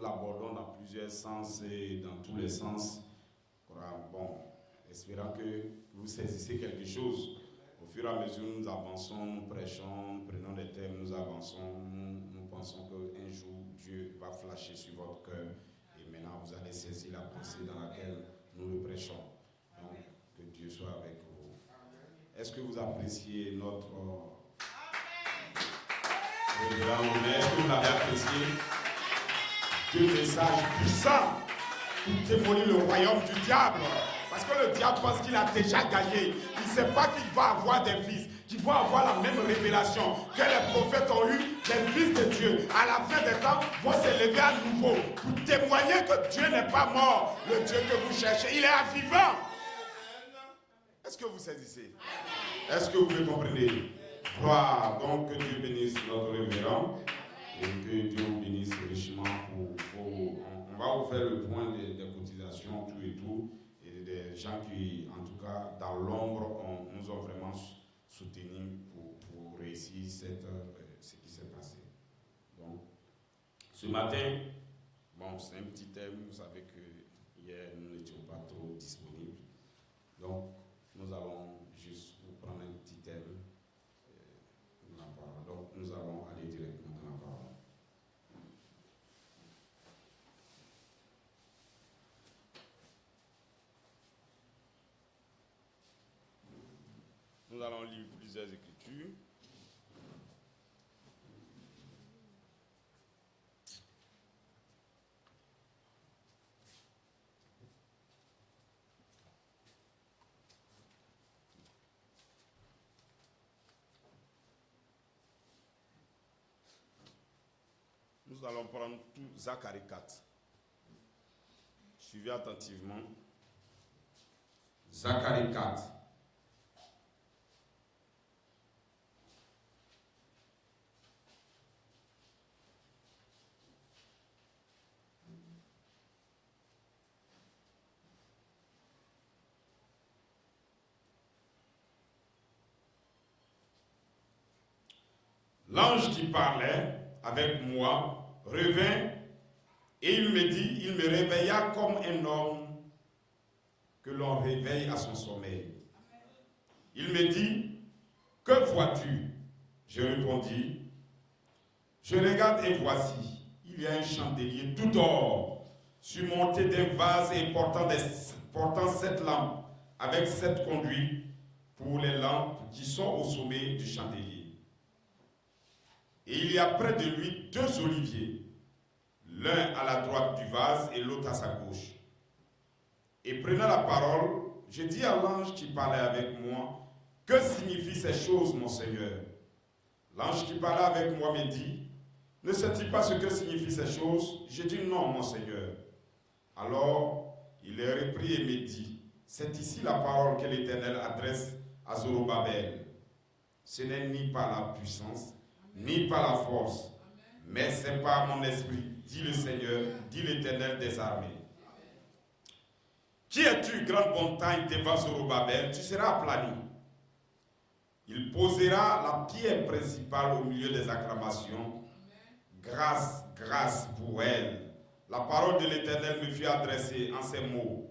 l'abordons dans plusieurs sens et dans tous les sens. Bon, espérant que vous saisissez quelque chose. Au fur et à mesure, nous avançons, nous prêchons, nous prenons des thèmes, nous avançons, nous pensons qu'un jour, Dieu va flasher sur votre cœur. Et maintenant, vous allez saisir la pensée dans laquelle nous le prêchons. Donc, que Dieu soit avec vous. Est-ce que vous appréciez notre révérend honneur? Est-ce que vous l'avez apprécié? Deux messages puissants pour démolir le royaume du diable. Parce que le diable pense qu'il a déjà gagné. Il ne sait pas qu'il va avoir des fils, qu'il va avoir la même révélation que les prophètes ont eu, les fils de Dieu. À la fin des temps, vont s'élever à nouveau pour témoigner que Dieu n'est pas mort. Le Dieu que vous cherchez, il est vivant. Est-ce que vous saisissez? Est-ce que vous me comprenez? Gloire. Donc que Dieu bénisse notre révérend et que Dieu vous bénisse richement on va vous faire le point des cotisations, tout et tout, et des gens qui, en tout cas, dans l'ombre, nous ont vraiment soutenus pour réussir ce qui s'est passé. Donc, ce matin, bon, c'est un petit thème, vous savez que hier, nous n'étions pas trop disponibles. Donc, nous allons juste vous prendre un petit thème de la parole. Donc, nous allons aller directement dans la parole. Nous allons lire plusieurs écritures. Nous allons prendre tout Zacharie 4. Suivez attentivement. Zacharie 4. L'ange qui parlait avec moi revint et il me réveilla comme un homme que l'on réveille à son sommeil. Il me dit, que vois-tu? Je répondis, je regarde et voici, il y a un chandelier tout d'or, surmonté d'un vase et portant 7 lampes, avec 7 conduits pour les lampes qui sont au sommet du chandelier. Et il y a près de lui 2 oliviers, l'un à la droite du vase et l'autre à sa gauche. Et prenant la parole, je dis à l'ange qui parlait avec moi, que signifient ces choses, mon Seigneur? L'ange qui parlait avec moi me dit, ne sais-tu pas ce que signifient ces choses? Je dis non, mon Seigneur. Alors, il est repris et me dit, c'est ici la parole que l'Éternel adresse à Zorobabel. Ce n'est ni par la puissance, ni par la force, mais c'est par mon esprit, dit le Seigneur, dit l'Éternel des armées. Qui es-tu, grande montagne devant Zorobabel? Tu seras aplani. Il posera la pierre principale au milieu des acclamations. Grâce, grâce pour elle. La parole de l'Éternel me fut adressée en ces mots.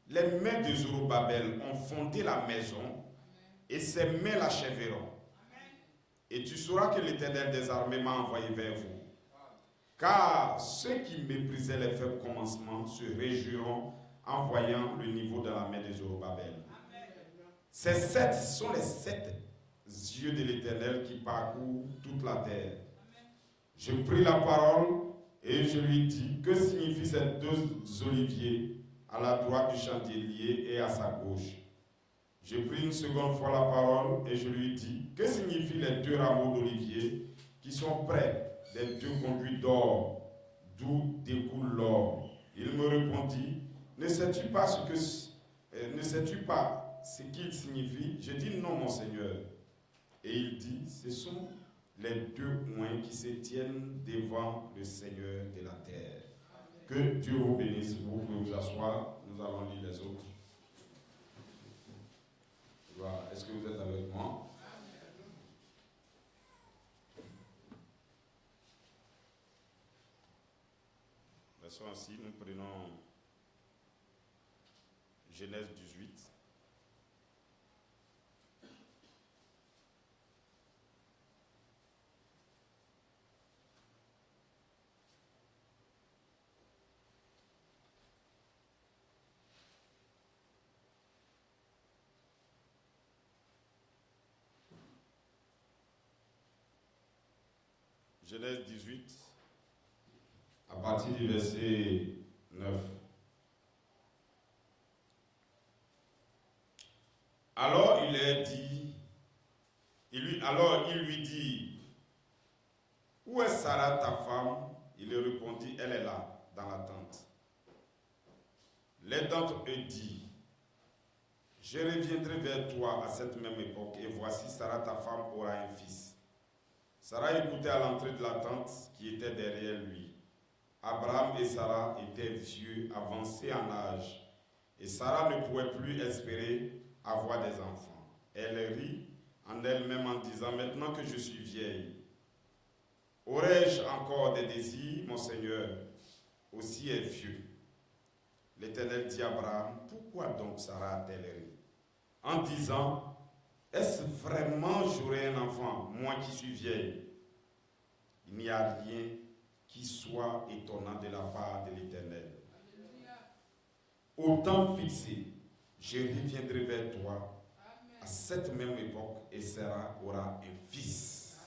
Les mains de Zorobabel ont fondé la maison et ses mains l'achèveront. Et tu sauras que l'Éternel des armées m'a envoyé vers vous. Car ceux qui méprisaient les faibles commencements se réjouiront en voyant le niveau de la main de Zorobabel. Ces 7 sont les 7 yeux de l'Éternel qui parcourent toute la terre. Je pris la parole et je lui dis, que signifient ces 2 oliviers à la droite du chandelier et à sa gauche? Je pris une seconde fois la parole et je lui dis, que signifient les 2 rameaux d'olivier qui sont près des 2 conduits d'or, d'où découle l'or? Il me répondit, ne sais-tu pas ce qu'il signifie? Je dis non, mon Seigneur. Et il dit, ce sont les 2 oins qui se tiennent devant le Seigneur de la terre. Que Dieu vous bénisse. Vous pouvez vous asseoir. Nous allons lire les autres. Voilà. Est-ce que vous êtes avec moi? Restons ainsi, nous prenons Genèse 18. Genèse 18, à partir du verset 9. Alors il lui dit, où est Sarah ta femme? Il lui répondit, elle est là, dans la tente. L'un d'entre eux dit, je reviendrai vers toi à cette même époque, et voici Sarah ta femme aura un fils. Sarah écoutait à l'entrée de la tente qui était derrière lui. Abraham et Sarah étaient vieux, avancés en âge, et Sarah ne pouvait plus espérer avoir des enfants. Elle rit en elle-même en disant, maintenant que je suis vieille, aurais-je encore des désirs? Mon Seigneur aussi est vieux. L'Éternel dit à Abraham, pourquoi donc Sarah a-t-elle ri? En disant, est-ce vraiment j'aurai un enfant, moi qui suis vieille? Il n'y a rien qui soit étonnant de la part de l'Éternel. Au temps fixé, je reviendrai vers toi à cette même époque et Sarah aura un fils.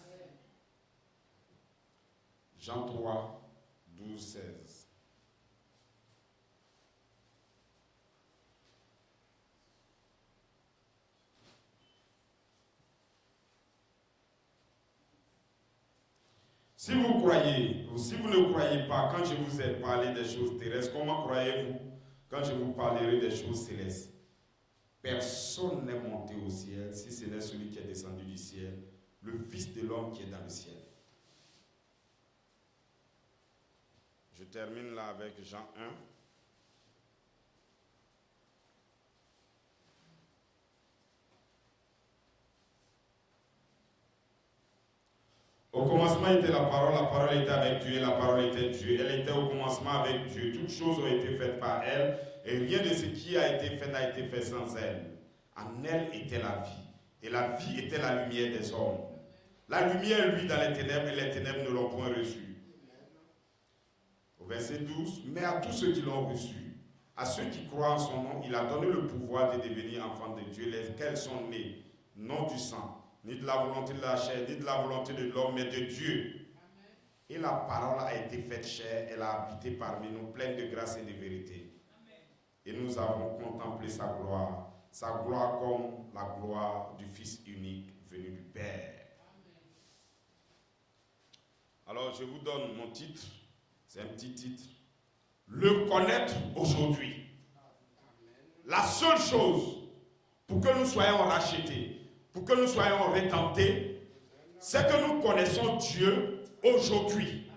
Jean 3, 12, 16. Si vous croyez, ou si vous ne croyez pas quand je vous ai parlé des choses terrestres, comment croyez-vous quand je vous parlerai des choses célestes? Personne n'est monté au ciel si ce n'est celui qui est descendu du ciel, le Fils de l'homme qui est dans le ciel. Je termine là avec Jean 1. Au commencement était la parole était avec Dieu et la parole était Dieu. Elle était au commencement avec Dieu. Toutes choses ont été faites par elle et rien de ce qui a été fait n'a été fait sans elle. En elle était la vie et la vie était la lumière des hommes. La lumière, lui, dans les ténèbres et les ténèbres ne l'ont point reçue. Au verset 12, mais à tous ceux qui l'ont reçu, à ceux qui croient en son nom, il a donné le pouvoir de devenir enfants de Dieu, lesquels sont nés, non du sang, ni de la volonté de la chair, ni de la volonté de l'homme, mais de Dieu. Amen. Et la parole a été faite chair, elle a habité parmi nous, pleine de grâce et de vérité. Amen. Et nous avons contemplé sa gloire comme la gloire du Fils unique venu du Père. Amen. Alors je vous donne mon titre, c'est un petit titre. Le connaître aujourd'hui. La seule chose pour que nous soyons rachetés, pour que nous soyons rétentés, c'est que nous connaissons Dieu aujourd'hui.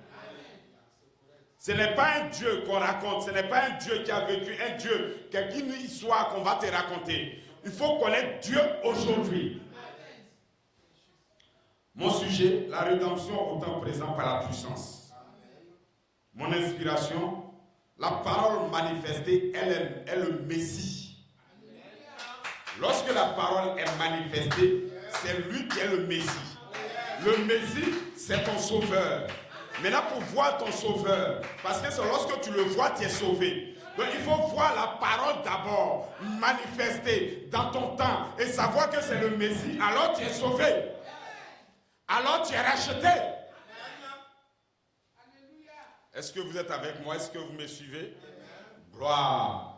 Ce n'est pas un Dieu qu'on raconte, ce n'est pas un Dieu qui a vécu, un Dieu, une histoire qu'on va te raconter. Il faut connaître Dieu aujourd'hui. Mon sujet, la rédemption au temps présent par la puissance. Mon inspiration, la parole manifestée, elle est le Messie. Lorsque la parole est manifestée, c'est lui qui est le Messie. Le Messie, c'est ton sauveur. Maintenant, pour voir ton sauveur, parce que c'est lorsque tu le vois, tu es sauvé. Donc, il faut voir la parole d'abord manifestée dans ton temps et savoir que c'est le Messie. Alors, tu es sauvé. Alors, tu es racheté. Est-ce que vous êtes avec moi? Est-ce que vous me suivez? Gloire.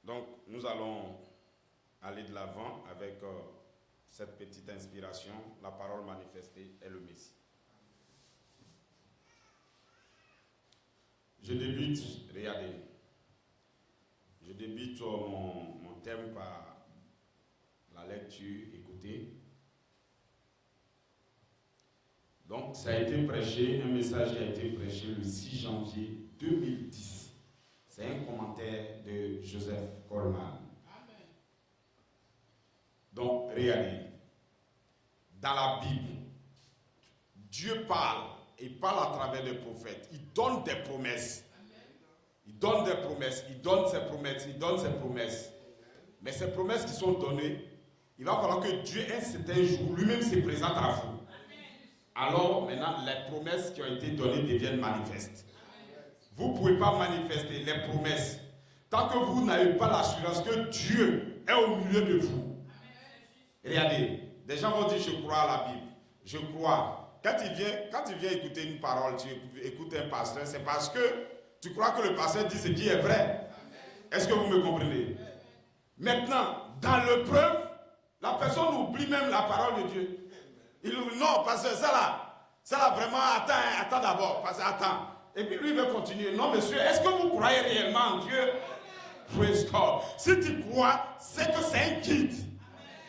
Donc, nous allons aller de l'avant avec cette petite inspiration. La parole manifestée est le Messie. Je débute, regardez, je débute mon thème par la lecture, écoutez. Donc, ça a été prêché, un message qui a été prêché le 6 janvier 2010. C'est un commentaire de Joseph Coleman. Amen. Donc, regardez. Dans la Bible, Dieu parle il parle à travers des prophètes. Il donne des promesses. Il donne des promesses. Il donne ses promesses. Il donne ses promesses. Mais ces promesses qui sont données, il va falloir que Dieu, un certain jour, lui-même se présente à vous. Alors, maintenant, les promesses qui ont été données deviennent manifestes. Vous ne pouvez pas manifester les promesses tant que vous n'avez pas l'assurance que Dieu est au milieu de vous. Regardez, des gens vont dire, je crois à la Bible. Je crois. Quand tu viens écouter une parole, tu écoutes un pasteur, c'est parce que tu crois que le pasteur dit ce qui est vrai. Est-ce que vous me comprenez? Maintenant, dans l'épreuve, la personne oublie même la parole de Dieu. Il oublie, non, pasteur, ça là vraiment, attends d'abord, pasteur, attends. Et puis lui, il va continuer. Non, monsieur, est-ce que vous croyez réellement en Dieu? Praise God. Si tu crois, c'est que c'est un guide.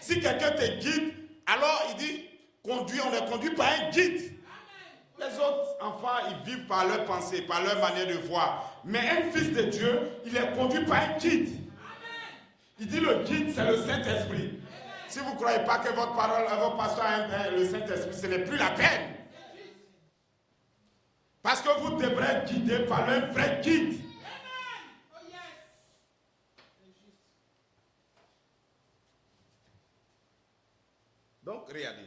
Si quelqu'un te guide, alors il dit, on est conduit par un guide. Les autres enfants, ils vivent par leur pensée, par leur manière de voir. Mais un fils de Dieu, il est conduit par un guide. Il dit le guide, c'est le Saint-Esprit. Si vous ne croyez pas que votre parole, votre pasteur a le Saint-Esprit, ce n'est plus la peine. Parce que vous devrez être guidé par un vrai guide. Donc, regardez.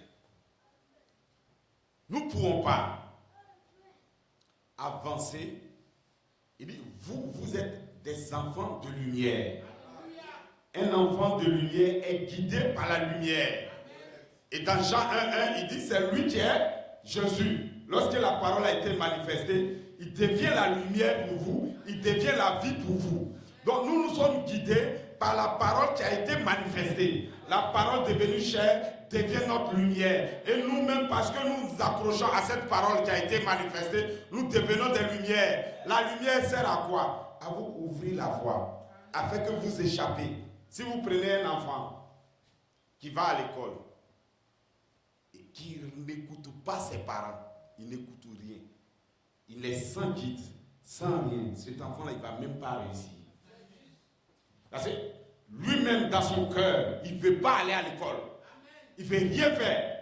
Nous ne pouvons pas avancer. Il dit, vous êtes des enfants de lumière. Un enfant de lumière est guidé par la lumière. Et dans Jean 1:1, il dit, c'est lui qui est Jésus. Lorsque la parole a été manifestée, il devient la lumière pour vous, il devient la vie pour vous. Donc nous sommes guidés par la parole qui a été manifestée. La parole devenue chair devient notre lumière. Et nous-mêmes, parce que nous nous accrochons à cette parole qui a été manifestée, nous devenons des lumières. La lumière sert à quoi? À vous ouvrir la voie, afin que vous échappez. Si vous prenez un enfant qui va à l'école et qui n'écoute pas ses parents, il n'écoute rien. Il est sans guide, sans rien. Cet enfant-là, il ne va même pas réussir. Parce que lui-même, dans son cœur, il ne veut pas aller à l'école. Il ne veut rien faire.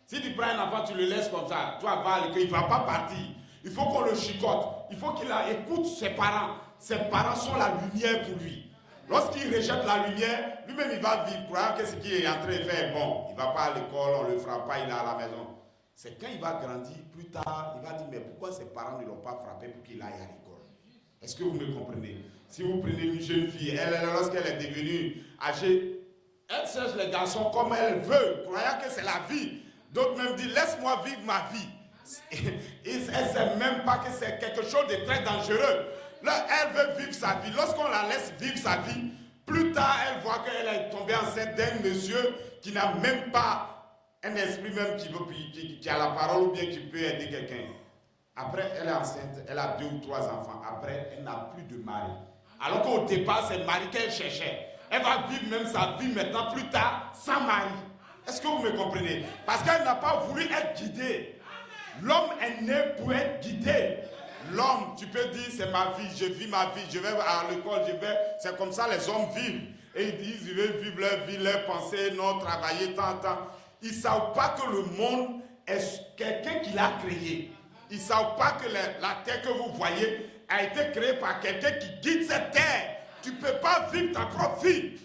Si tu prends un enfant, tu le laisses comme ça, toi, va à l'école, il ne va pas partir. Il faut qu'on le chicote. Il faut qu'il écoute ses parents. Ses parents sont la lumière pour lui. Lorsqu'il rejette la lumière, lui-même, il va vivre, croyant que ce qu'il est en train de faire est bon. Il ne va pas à l'école, on ne le fera pas, il est à la maison. C'est quand il va grandir, plus tard, il va dire, mais pourquoi ses parents ne l'ont pas frappé pour qu'il aille à l'école? Est-ce que vous me comprenez? Si vous prenez une jeune fille, lorsqu'elle est devenue âgée, elle cherche les garçons comme elle veut, croyant que c'est la vie. D'autres même disent, laisse-moi vivre ma vie. Et elle ne sait même pas que c'est quelque chose de très dangereux. Là, elle veut vivre sa vie. Lorsqu'on la laisse vivre sa vie, plus tard, elle voit qu'elle est tombée enceinte d'un monsieur qui n'a même pas un esprit même qui a la parole ou bien qui peut aider quelqu'un. Après, elle est enceinte, elle a 2 ou 3 enfants. Après, elle n'a plus de mari. Alors qu'au départ, c'est le mari qu'elle cherchait. Elle va vivre même sa vie maintenant, plus tard, sans mari. Est-ce que vous me comprenez? Parce qu'elle n'a pas voulu être guidée. L'homme est né pour être guidé. L'homme, tu peux dire, c'est ma vie, je vis ma vie, je vais à l'école, c'est comme ça les hommes vivent. Et ils disent, ils veulent vivre leur vie, leur pensée, non, travailler tant. Ils ne savent pas que le monde est quelqu'un qui l'a créé. Ils ne savent pas que la terre que vous voyez a été créée par quelqu'un qui guide cette terre. Tu ne peux pas vivre ta propre vie.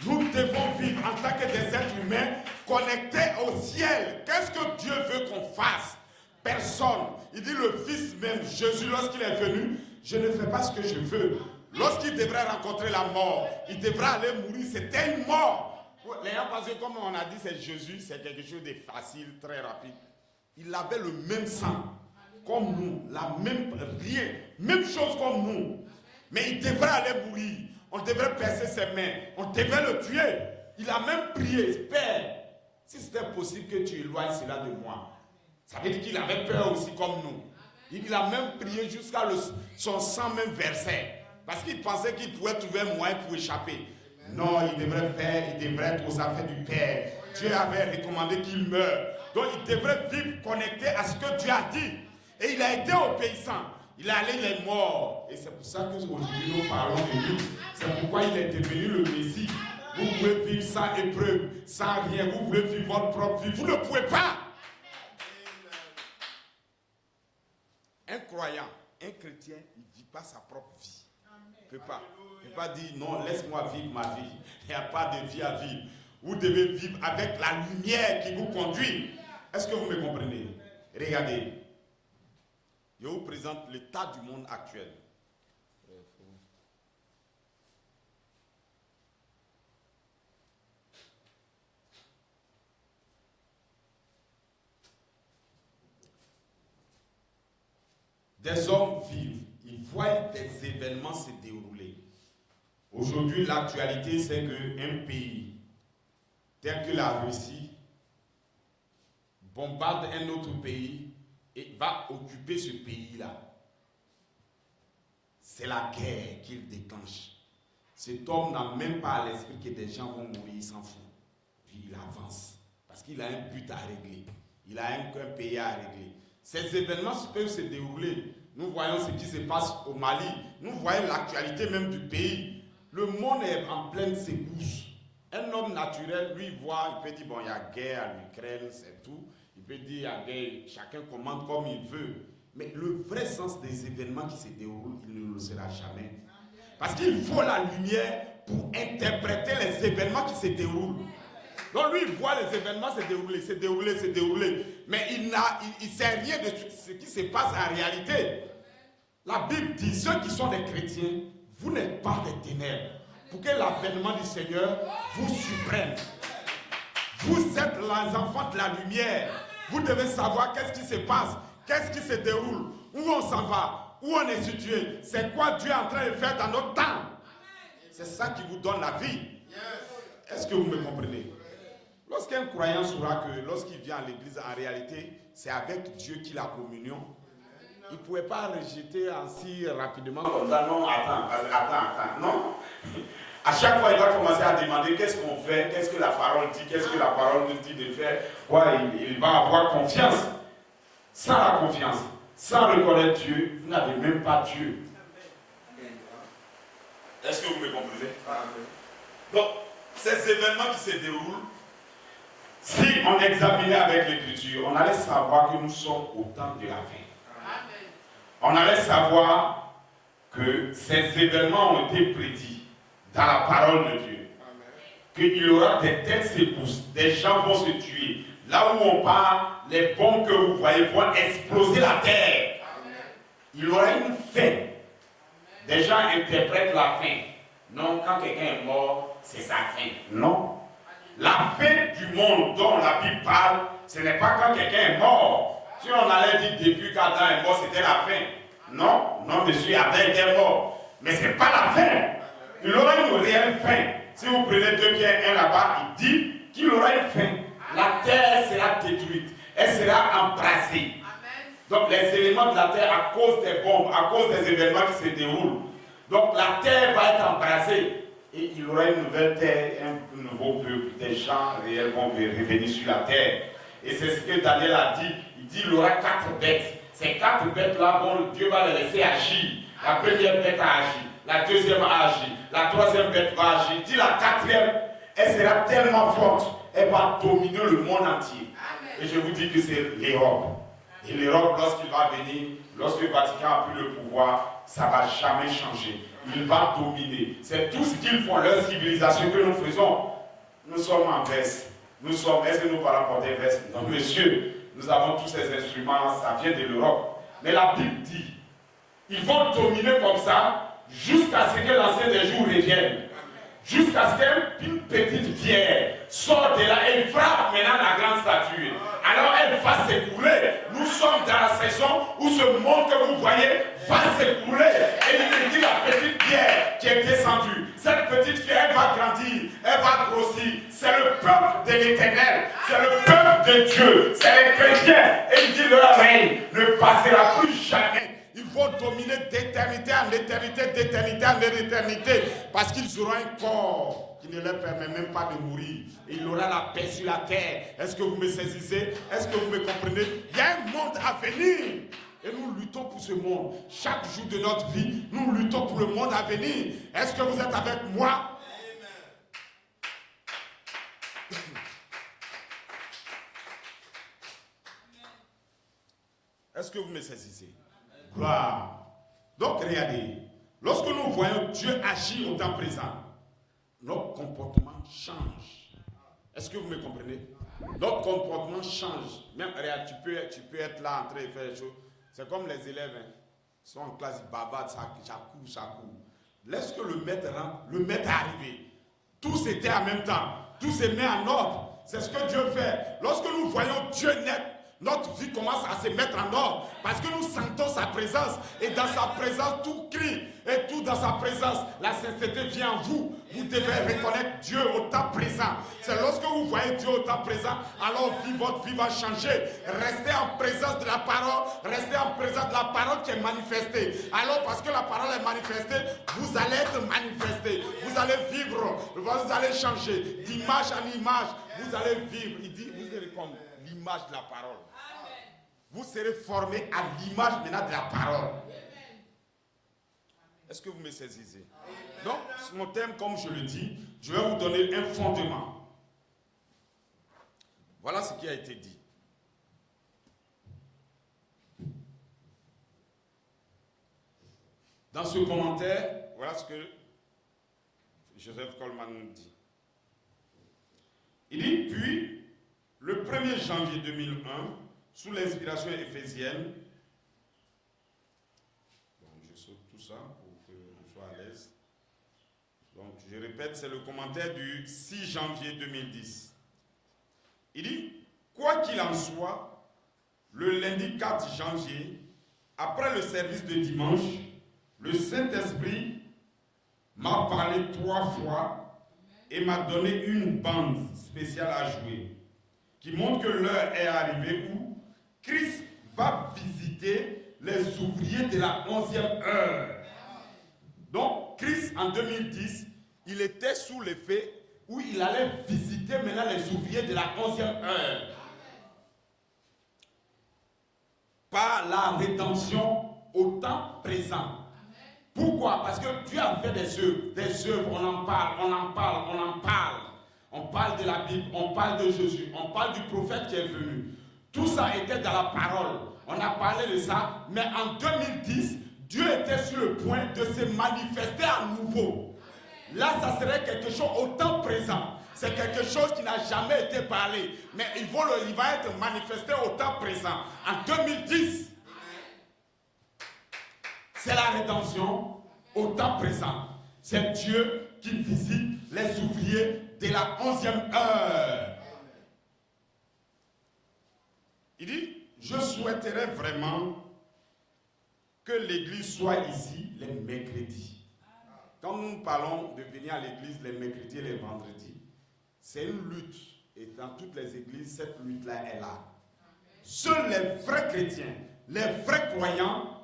Nous devons vivre en tant que des êtres humains connectés au ciel. Qu'est-ce que Dieu veut qu'on fasse? Personne. Il dit le Fils même, Jésus, lorsqu'il est venu, je ne fais pas ce que je veux. Lorsqu'il devrait rencontrer la mort, il devrait aller mourir. C'était une mort. Les gens pensent que comme on a dit, c'est Jésus, c'est quelque chose de facile, très rapide. Il avait le même sang comme nous, la même chose comme nous. Mais il devrait aller mourir. On devrait percer ses mains. On devrait le tuer. Il a même prié, Père, si c'était possible que tu éloignes cela de moi. Ça veut dire qu'il avait peur aussi comme nous. Il a même prié jusqu'à son sang même versé. Parce qu'il pensait qu'il pouvait trouver un moyen pour échapper. Non, il devrait être aux affaires du Père. Dieu avait recommandé qu'il meure. Donc il devrait vivre connecté à ce que Dieu a dit. Et il a été obéissant. Il est allé, il est mort. Et c'est pour ça qu'aujourd'hui nous parlons de lui. C'est pourquoi il est devenu le Messie. Vous pouvez vivre sans épreuve, sans rien. Vous voulez vivre votre propre vie. Vous ne pouvez pas. Un croyant, un chrétien, il ne vit pas sa propre vie. Il ne peut pas dire non, laisse-moi vivre ma vie. Il n'y a pas de vie à vivre. Vous devez vivre avec la lumière qui vous conduit. Est-ce que vous me comprenez? Regardez. Je vous présente l'état du monde actuel. Des hommes vivent, ils voient des événements se dérouler. Aujourd'hui, l'actualité, c'est qu'un pays tel que la Russie bombarde un autre pays et va occuper ce pays-là. C'est la guerre qu'il déclenche. Cet homme n'a même pas à l'esprit que des gens vont mourir, il s'en fout. Puis il avance, parce qu'il a un but à régler. Il a un pays à régler. Ces événements peuvent se dérouler. Nous voyons ce qui se passe au Mali. Nous voyons l'actualité même du pays. Le monde est en pleine secousse. Un homme naturel, lui, voit, il peut dire, bon, il y a guerre à l'Ukraine, c'est tout. Il peut dire, il y a guerre, chacun commande comme il veut. Mais le vrai sens des événements qui se déroulent, il ne le saura jamais. Parce qu'il faut la lumière pour interpréter les événements qui se déroulent. Donc lui, il voit les événements se dérouler. Mais il ne sait rien de ce qui se passe en réalité. La Bible dit, ceux qui sont des chrétiens, vous n'êtes pas des ténèbres. Pour que l'avènement du Seigneur vous surprenne. Vous êtes les enfants de la lumière. Vous devez savoir qu'est-ce qui se passe, qu'est-ce qui se déroule, où on s'en va, où on est situé. C'est quoi Dieu est en train de faire dans notre temps. C'est ça qui vous donne la vie. Est-ce que vous me comprenez? Lorsqu'un croyant saura que lorsqu'il vient à l'église, en réalité, c'est avec Dieu qu'il a communion, il ne pouvait pas rejeter ainsi rapidement comme ça. Non, attends, non. À chaque fois, il va commencer à demander qu'est-ce qu'on fait, qu'est-ce que la parole dit, qu'est-ce que la parole nous dit de faire. Il va avoir confiance. Sans la confiance, sans reconnaître Dieu, vous n'avez même pas Dieu. Est-ce que vous me comprenez? Donc, ces événements qui se déroulent, si on examinait avec l'Écriture, on allait savoir que nous sommes au temps de la fin. On allait savoir que ces événements ont été prédits dans la parole de Dieu. Qu'il y aura des telles secousses, des gens vont se tuer. Là où on part, les bombes que vous voyez vont exploser la terre. Il y aura une fin. Des gens interprètent la fin. Non, quand quelqu'un est mort, c'est sa fin. Non. La fin du monde dont la Bible parle, ce n'est pas quand quelqu'un est mort. Si on allait dire depuis qu'Adam est mort, c'était la fin. Non, non, monsieur, Adam était mort. Mais ce n'est pas la fin. Il aura une réelle fin. Si vous prenez 2 Pierre 1 là-bas, il dit qu'il aura une fin. La terre sera détruite. Elle sera embrasée. Donc les éléments de la terre, à cause des bombes, à cause des événements qui se déroulent. Donc la terre va être embrasée. Et il y aura une nouvelle terre, un nouveau peuple. Des gens réels vont revenir sur la terre. Et c'est ce que Daniel a dit. Il dit qu'il y aura 4 bêtes. Ces 4 bêtes-là, Dieu va les laisser agir. La première bête a agi. La deuxième a agi. La troisième bête va agir. Il dit la 4e, elle sera tellement forte. Elle va dominer le monde entier. Et je vous dis que c'est l'Europe. Et l'Europe, lorsqu'il va venir, lorsque le Vatican a pris le pouvoir, ça ne va jamais changer. Il va dominer. C'est tout ce qu'ils font, leur civilisation que nous faisons. Nous sommes en veste. Est-ce que nos parents portaient veste? Non, monsieur, nous avons tous ces instruments, ça vient de l'Europe. Mais la Bible dit, ils vont dominer comme ça jusqu'à ce que l'ancien des jours revienne. Jusqu'à ce qu'une petite pierre sorte de là et frappe maintenant la grande statue. Alors elle va s'écrouler. Nous sommes dans la saison où ce monde que vous voyez va s'écrouler. Et il me dit la petite pierre qui est descendue. Cette petite pierre, elle va grandir, elle va grossir. C'est le peuple de l'Éternel. C'est le peuple de Dieu. C'est les chrétiens. Et il dit leur règne ne passera plus jamais. Ils vont dominer d'éternité en éternité, d'éternité en éternité, parce qu'ils auront un corps qui ne leur permet même pas de mourir. Et il aura la paix sur la terre. Est-ce que vous me saisissez? Est-ce que vous me comprenez? Il y a un monde à venir. Et nous luttons pour ce monde. Chaque jour de notre vie, nous luttons pour le monde à venir. Est-ce que vous êtes avec moi? Est-ce que vous me saisissez? Gloire. Donc regardez, lorsque nous voyons Dieu agir au temps présent, notre comportement change. Est-ce que vous me comprenez? Notre comportement change. Même, regarde, tu peux être là en train de faire des choses. C'est comme les élèves, hein. Ils sont en classe, ils bavardent, ça court. Lorsque le maître rentre, le maître est arrivé. Tout s'était en même temps. Tout se met en ordre. C'est ce que Dieu fait. Lorsque nous voyons Dieu naître, notre vie commence à se mettre en ordre. Parce que nous sentons sa présence. Et dans sa présence, tout crie. Et tout dans sa présence, la sincérité vient en vous. Vous devez reconnaître Dieu au temps présent. C'est lorsque vous voyez Dieu au temps présent, alors votre vie va changer. Restez en présence de la parole. Restez en présence de la parole qui est manifestée. Alors parce que la parole est manifestée, vous allez être manifesté. Vous allez vivre. Vous allez changer d'image en image. Vous allez vivre. Il dit, vous serez comme l'image de la parole. Vous serez formé à l'image maintenant de la parole. Est-ce que vous me saisissez? Donc, mon thème, comme je le dis, je vais vous donner un fondement. Voilà ce qui a été dit. Dans ce commentaire, voilà ce que Joseph Coleman dit. Il dit, puis, le 1er janvier 2001, sous l'inspiration éphésienne, donc je saute tout ça pour que je sois à l'aise. Donc je répète, c'est le commentaire du 6 janvier 2010. Il dit, quoi qu'il en soit, le lundi 4 janvier, après le service de dimanche, le Saint-Esprit m'a parlé 3 fois et m'a donné une bande spéciale à jouer, qui montre que l'heure est arrivée où Christ va visiter les ouvriers de la 11e heure. Donc, Christ, en 2010, il était sous l'effet où il allait visiter maintenant les ouvriers de la 11e heure. Par la rédemption au temps présent. Pourquoi? Parce que Dieu a fait des œuvres, on en parle. On parle de la Bible, on parle de Jésus, on parle du prophète qui est venu. Tout ça était dans la parole. On a parlé de ça, mais en 2010, Dieu était sur le point de se manifester à nouveau. Là, ça serait quelque chose au temps présent. C'est quelque chose qui n'a jamais été parlé, mais il va être manifesté au temps présent. En 2010, c'est la rédemption au temps présent. C'est Dieu qui visite les ouvriers de la 11e heure. Il dit, je souhaiterais vraiment que l'église soit ici les mercredis. Quand nous parlons de venir à l'église les mercredis et les vendredis, c'est une lutte. Et dans toutes les églises, cette lutte-là est là. Seuls les vrais chrétiens, les vrais croyants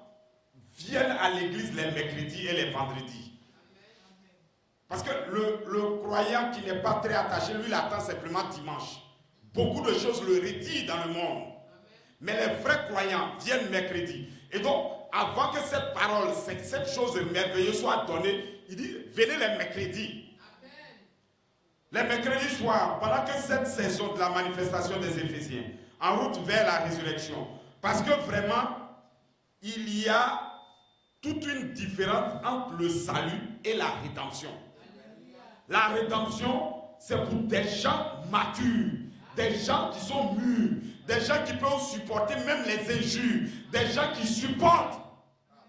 viennent à l'église les mercredis et les vendredis. Parce que le croyant qui n'est pas très attaché, lui, il attend simplement dimanche. Beaucoup de choses le retirent dans le monde. Mais les vrais croyants viennent mercredi. Et donc, avant que cette parole, cette chose merveilleuse soit donnée, il dit, venez les mercredis. Les mercredis soirs, pendant que cette saison de la manifestation des Éphésiens, en route vers la résurrection. Parce que vraiment, il y a toute une différence entre le salut et la rédemption. La rédemption, c'est pour des gens matures, des gens qui sont mûrs, des gens qui peuvent supporter même les injures, des gens qui supportent.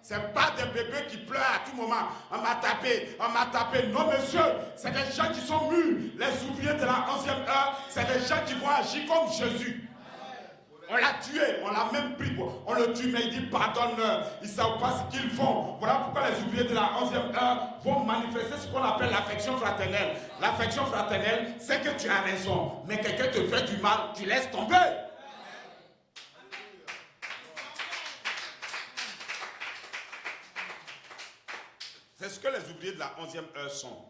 Ce n'est pas des bébés qui pleurent à tout moment. On m'a tapé. Non, monsieur, c'est des gens qui sont mûrs. Les ouvriers de la 11e heure, c'est des gens qui vont agir comme Jésus. On l'a tué, on l'a même pris. On le tue, mais il dit pardonne-leur. Ils ne savent pas ce qu'ils font. Voilà pourquoi les ouvriers de la 11e heure vont manifester ce qu'on appelle l'affection fraternelle. L'affection fraternelle, c'est que tu as raison, mais quelqu'un te fait du mal, tu laisses tomber. C'est ce que les ouvriers de la 11e heure sont.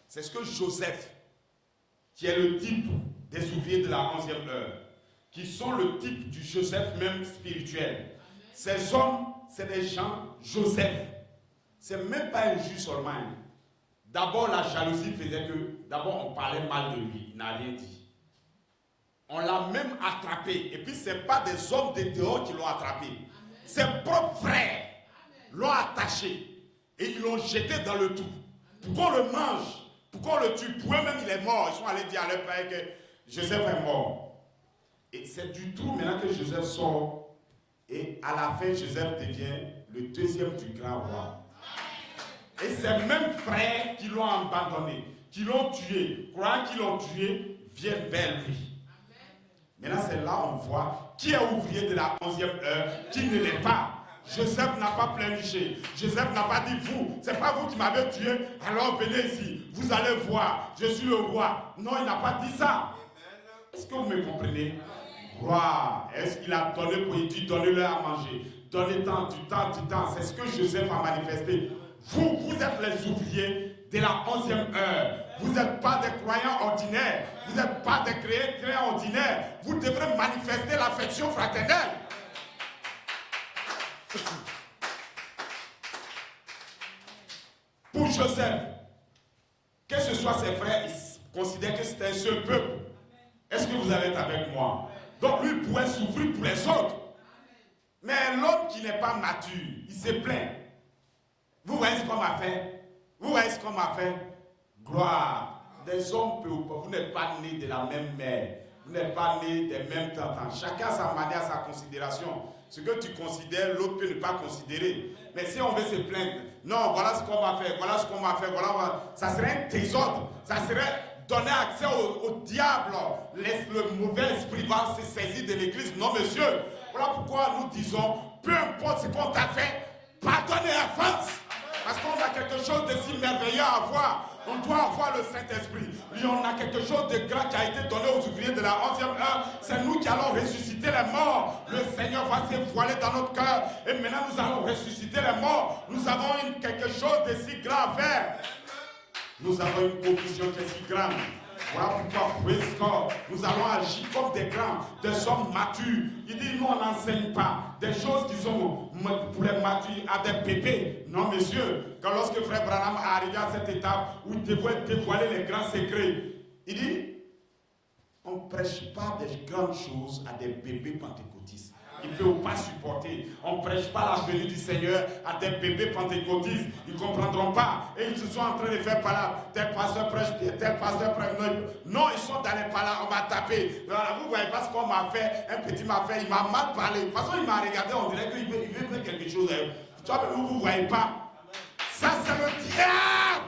C'est ce que Joseph, qui est le type des ouvriers de la 11e heure, qui sont le type du Joseph même spirituel. Ces hommes, c'est des gens Joseph. C'est même pas un juge seulement. D'abord, la jalousie faisait que, d'abord, on parlait mal de lui. Il n'a rien dit. On l'a même attrapé. Et puis, ce n'est pas des hommes de dehors qui l'ont attrapé. Ses propres frères. l'ont attaché et ils l'ont jeté dans le trou. Pour qu'on le mange, pour qu'on le tue. Pour eux-mêmes, il est mort. Ils sont allés dire à leur père que Joseph est mort. Et c'est du trou maintenant que Joseph sort. Et à la fin, Joseph devient le deuxième du grand roi. Et ces mêmes frères qui l'ont abandonné, qui l'ont tué, croyant qu'ils l'ont tué, viennent vers lui. Maintenant, c'est là on voit qui est ouvrier de la 11e heure, qui ne l'est pas. Joseph n'a pas pleurniché. Joseph n'a pas dit vous, c'est pas vous qui m'avez tué, alors venez ici, vous allez voir, je suis le roi. Non, il n'a pas dit ça. Est-ce que vous me comprenez? Gloire. Est-ce qu'il a donné pour dire donnez-leur à manger, donnez tant, du temps. C'est ce que Joseph a manifesté. Vous êtes les ouvriers de la 11e heure. Vous n'êtes pas des croyants ordinaires. Vous n'êtes pas des chrétiens ordinaires. Vous devrez manifester l'affection fraternelle. Pour Joseph, que ce soit ses frères, ils considèrent que c'est un seul peuple. Est-ce que vous allez être avec moi? Donc lui pourrait souffrir pour les autres. Mais l'homme qui n'est pas mature, il se plaint. Vous voyez ce qu'on m'a fait? Vous voyez ce qu'on m'a fait? Gloire. Des hommes peu ou pas, vous n'êtes pas nés de la même mère. Vous n'êtes pas nés des mêmes temps. Chacun a sa manière, sa considération. Ce que tu considères, l'autre peut ne pas considérer. Mais si on veut se plaindre, non, voilà ce qu'on m'a fait, voilà ce qu'on m'a fait, voilà, ça serait un désordre. Ça serait donner accès au diable. Le mauvais esprit va se saisir de l'église. Non, monsieur. Voilà pourquoi nous disons, peu importe ce qu'on t'a fait, pardonnez à avance. Parce qu'on a quelque chose de si merveilleux à avoir. On doit avoir le Saint-Esprit. Lui, on a quelque chose de grand qui a été donné aux ouvriers de la 11e heure. C'est nous qui allons ressusciter les morts. Le Seigneur va se voiler dans notre cœur. Et maintenant, nous allons ressusciter les morts. Nous avons quelque chose de si grand à faire. Nous avons une commission qui est si grande. Voilà pourquoi, nous allons agir comme des grands, des hommes matures. Il dit, nous, on n'enseigne pas des choses qui sont pour les matures à des bébés. Non, monsieur, quand lorsque Frère Branham est arrivé à cette étape où il devait dévoiler les grands secrets, il dit, on ne prêche pas des grandes choses à des bébés pentecôtistes. Ils ne peuvent pas supporter. On ne prêche pas la venue du Seigneur à des bébés pentecôtistes. Ils ne comprendront pas. Et ils se sont en train de faire par tel pasteur prêche, tel pasteur prêche. Non, ils sont dans les palas, on m'a tapé. Alors, vous ne voyez pas ce qu'on m'a fait. Un petit m'a fait, il m'a mal parlé. De toute façon, il m'a regardé, on dirait qu'il veut faire quelque chose. Toi, vous ne voyez pas. Ça, c'est le diable.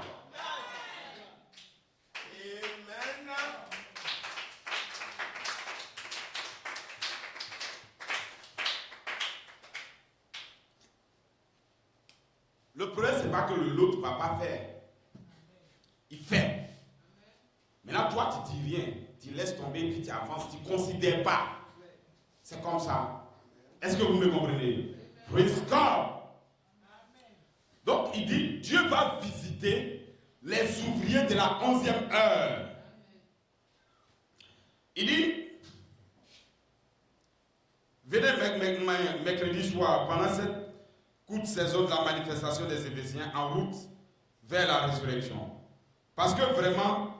Le problème, ce n'est pas que l'autre ne va pas faire. Il fait. Maintenant, toi, tu ne dis rien. Tu laisses tomber, puis tu avances. Tu ne considères pas. C'est comme ça. Est-ce que vous me comprenez? Praise God. Donc, il dit, Dieu va visiter les ouvriers de la 11e heure. Il dit, venez mercredi soir, pendant cette courte saison de la manifestation des Éphésiens, en route vers la résurrection. Parce que vraiment,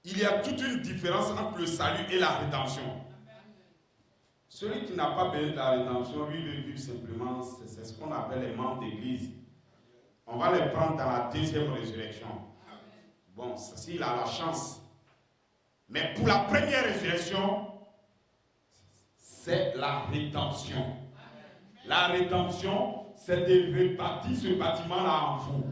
il y a toute une différence entre le salut et la rédemption. Celui qui n'a pas besoin de la rédemption, lui veut vivre simplement, c'est ce qu'on appelle les membres d'église. On va les prendre dans la deuxième résurrection. Bon, s'il a la chance. Mais pour la première résurrection, c'est la rédemption. La rédemption, c'est de rebâtir ce bâtiment-là en vous.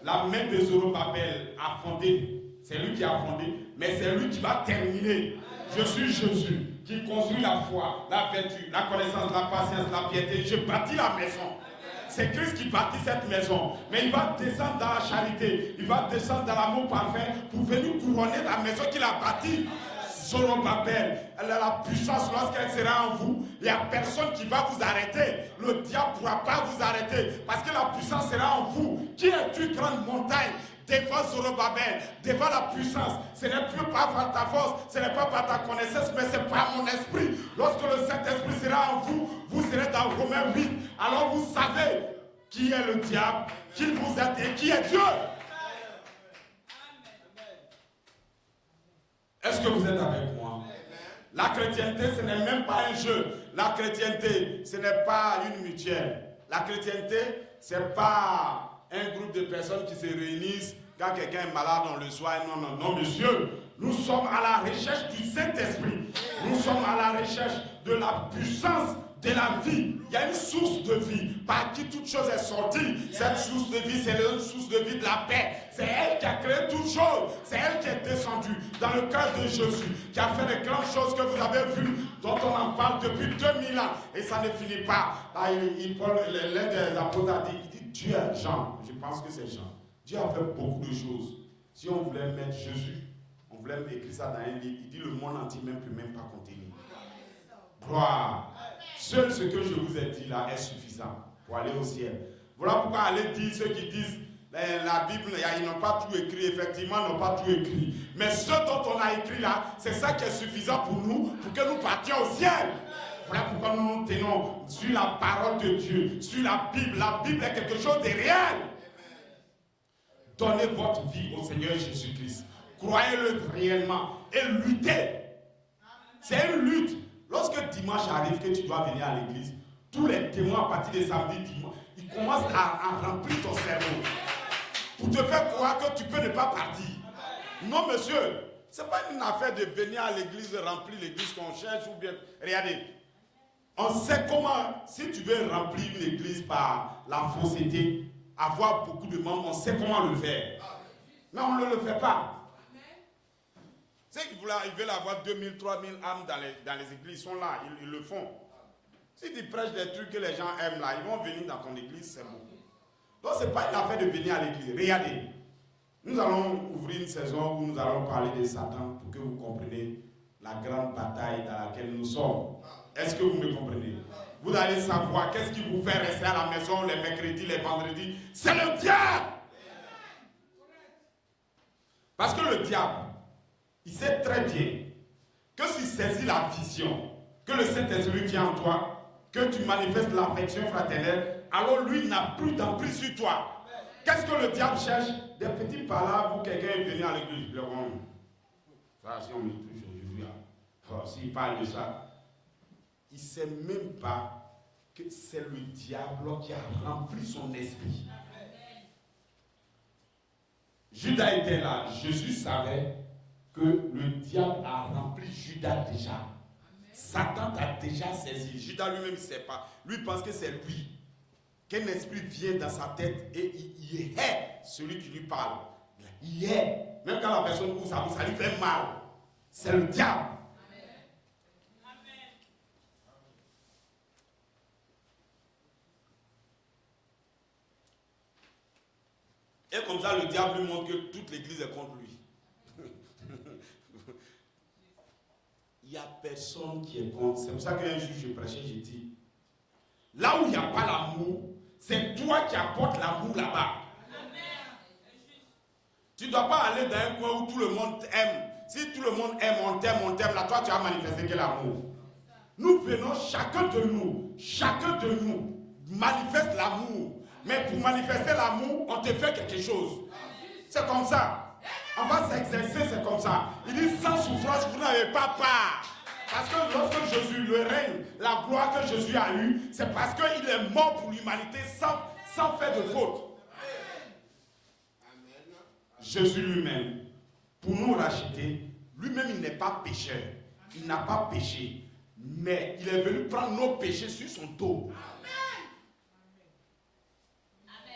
La main de Zorobabel a fondé. C'est lui qui a fondé, mais c'est lui qui va terminer. Je suis Jésus qui construit la foi, la vertu, la connaissance, la patience, la piété. Je bâtis la maison. C'est Christ qui bâtit cette maison. Mais il va descendre dans la charité. Il va descendre dans l'amour parfait pour venir couronner la maison qu'il a bâtie. Zorobabel, elle a la puissance lorsqu'elle sera en vous. Il n'y a personne qui va vous arrêter. Le diable ne pourra pas vous arrêter parce que la puissance sera en vous. Qui es-tu, grande montagne? Devant Zorobabel, devant la puissance, ce n'est plus pas par ta force, ce n'est pas par ta connaissance, mais c'est par mon esprit. Lorsque le Saint-Esprit sera en vous, vous serez dans Romains 8. Alors vous savez qui est le diable, qui vous êtes et qui est Dieu. Est-ce que vous êtes avec moi? La chrétienté, ce n'est même pas un jeu. La chrétienté, ce n'est pas une mutuelle. La chrétienté, ce n'est pas un groupe de personnes qui se réunissent quand quelqu'un est malade, on le soigne. Non, non, non, monsieur. Nous sommes à la recherche du Saint-Esprit. Nous sommes à la recherche de la puissance de la vie. Il y a une source de vie par qui toute chose est sortie. Cette source de vie, c'est une source de vie de la paix. C'est elle qui a créé toute chose. C'est elle qui est descendue dans le cœur de Jésus, qui a fait les grandes choses que vous avez vues, dont on en parle depuis 2000 ans. Et ça ne finit pas. Là, l'un des apôtres a dit, il dit, Dieu est Jean. Je pense que c'est Jean. Dieu a fait beaucoup de choses. Si on voulait mettre Jésus, on voulait écrire ça dans un livre, il dit le monde entier même ne peut même pas contenir. Gloire. Seul ce que je vous ai dit là est suffisant pour aller au ciel. Voilà pourquoi allez dire ceux qui disent la Bible, ils n'ont pas tout écrit, effectivement, ils n'ont pas tout écrit. Mais ce dont on a écrit là, c'est ça qui est suffisant pour nous, pour que nous partions au ciel. Voilà pourquoi nous nous tenons sur la parole de Dieu, sur la Bible. La Bible est quelque chose de réel. Donnez votre vie au Seigneur Jésus-Christ. Croyez-le réellement et luttez. C'est une lutte. Lorsque dimanche arrive que tu dois venir à l'église, tous les témoins à partir de samedi, dimanche, ils commencent à remplir ton cerveau pour te faire croire que tu peux ne pas partir. Non, monsieur, ce n'est pas une affaire de venir à l'église, remplir l'église qu'on cherche ou bien. Regardez, on sait comment, si tu veux remplir une église par la fausseté, avoir beaucoup de membres, on sait comment le faire. Mais on ne le fait pas. Ceux qui veulent avoir 2000, 3000 âmes dans les églises, ils sont là, ils le font. Si tu prêches des trucs que les gens aiment là, ils vont venir dans ton église, c'est beaucoup. Donc ce n'est pas une affaire de venir à l'église. Regardez, nous allons ouvrir une saison où nous allons parler de Satan pour que vous compreniez la grande bataille dans laquelle nous sommes. Est-ce que vous me comprenez? Vous allez savoir qu'est-ce qui vous fait rester à la maison les mercredis, les vendredis. C'est le diable! Parce que le diable, il sait très bien que s'il saisit la vision, que le Saint-Esprit vient en toi, que tu manifestes l'affection fraternelle, alors lui n'a plus d'emprise sur toi. Qu'est-ce que le diable cherche? Des petits palabres où quelqu'un est venu à l'église. Ça, si on me touche aujourd'hui, s'il parle de ça, il ne sait même pas que c'est le diable qui a rempli son esprit. Judas était là. Jésus savait que le diable a rempli Judas déjà. Amen. Satan t'a déjà saisi. Judas lui-même ne sait pas. Lui pense que c'est lui. Qu'un esprit vient dans sa tête et il hait celui qui lui parle. Il hait. Même quand la personne ouvre sa bouche, ça lui fait mal. C'est le diable. Amen. Et comme ça, le diable lui montre que toute l'église est contre lui. Il n'y a personne qui est contre. C'est pour ça qu'un jour je prêchais, j'ai dit, là où il n'y a pas l'amour, c'est toi qui apportes l'amour là-bas. Tu ne dois pas aller dans un coin où tout le monde aime. Si tout le monde aime, on t'aime, là toi tu as manifesté quel amour? Nous venons, chacun de nous manifeste l'amour. Mais pour manifester l'amour, on te fait quelque chose. C'est comme ça. On va s'exercer, c'est comme ça. Il dit, sans souffrance, vous n'avez pas part. Parce que lorsque Jésus, le règne, la gloire que Jésus a eue, c'est parce qu'il est mort pour l'humanité sans faire de faute. Jésus lui-même, pour nous racheter, lui-même, il n'est pas pécheur. Il n'a pas péché. Mais il est venu prendre nos péchés sur son dos.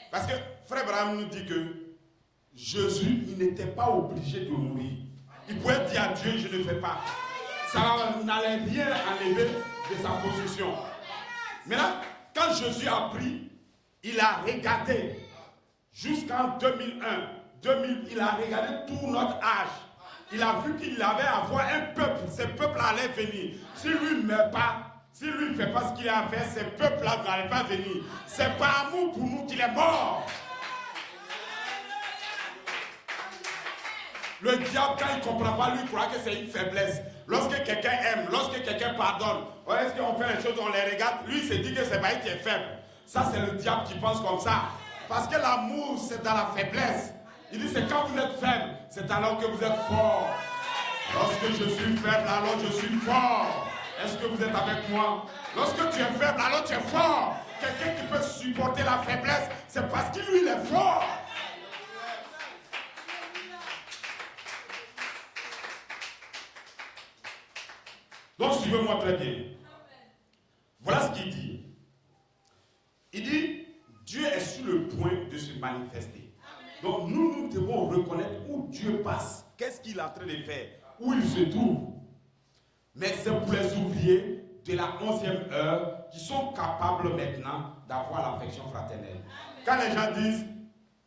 Parce que Frère Abraham nous dit que Jésus, il n'était pas obligé de mourir. Il pouvait dire à Dieu, je ne fais pas. Ça n'allait rien enlever de sa position. Maintenant, quand Jésus a pris, il a regardé jusqu'en 2001, il a regardé tout notre âge. Il a vu qu'il avait à avoir un peuple. Ce peuple allait venir. Si lui ne meurt pas, si lui ne fait pas ce qu'il a fait, ce peuple-là n'allait pas venir. C'est par amour pour nous qu'il est mort. Le diable, quand il ne comprend pas, lui, il croit que c'est une faiblesse. Lorsque quelqu'un aime, lorsque quelqu'un pardonne, est-ce qu'on fait les choses, on les regarde, lui, il se dit que c'est pas lui qui est faible. Ça, c'est le diable qui pense comme ça. Parce que l'amour, c'est dans la faiblesse. Il dit, c'est quand vous êtes faible, c'est alors que vous êtes fort. Lorsque je suis faible, alors je suis fort. Est-ce que vous êtes avec moi? Lorsque tu es faible, alors tu es fort. Quelqu'un qui peut supporter la faiblesse, c'est parce qu'il lui il est fort. Donc suivez-moi très bien. Voilà ce qu'il dit. Il dit, Dieu est sur le point de se manifester. Donc nous devons reconnaître où Dieu passe. Qu'est-ce qu'il est en train de faire? Où il se trouve. Mais c'est pour les ouvriers de la 11e heure qui sont capables maintenant d'avoir l'affection fraternelle. Quand les gens disent,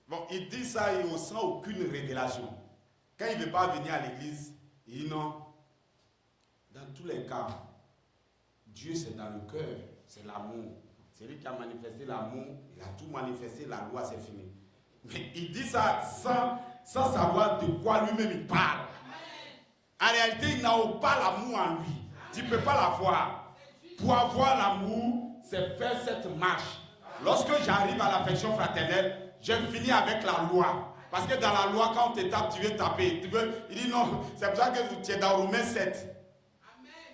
bon, ils disent ça et on sent aucune révélation. Quand il ne veut pas venir à l'église, il dit non. Dans tous les cas, Dieu c'est dans le cœur, c'est l'amour. C'est lui qui a manifesté l'amour, il a tout manifesté, la loi c'est fini. Mais il dit ça sans savoir de quoi lui-même il parle. En réalité, il n'a pas l'amour en lui. Tu ne peux pas l'avoir. Pour avoir l'amour, c'est faire cette marche. Lorsque j'arrive à l'affection fraternelle, je finis avec la loi. Parce que dans la loi, quand on te tape, tu veux taper. Il dit non, c'est pour ça que tu es dans Romains 7.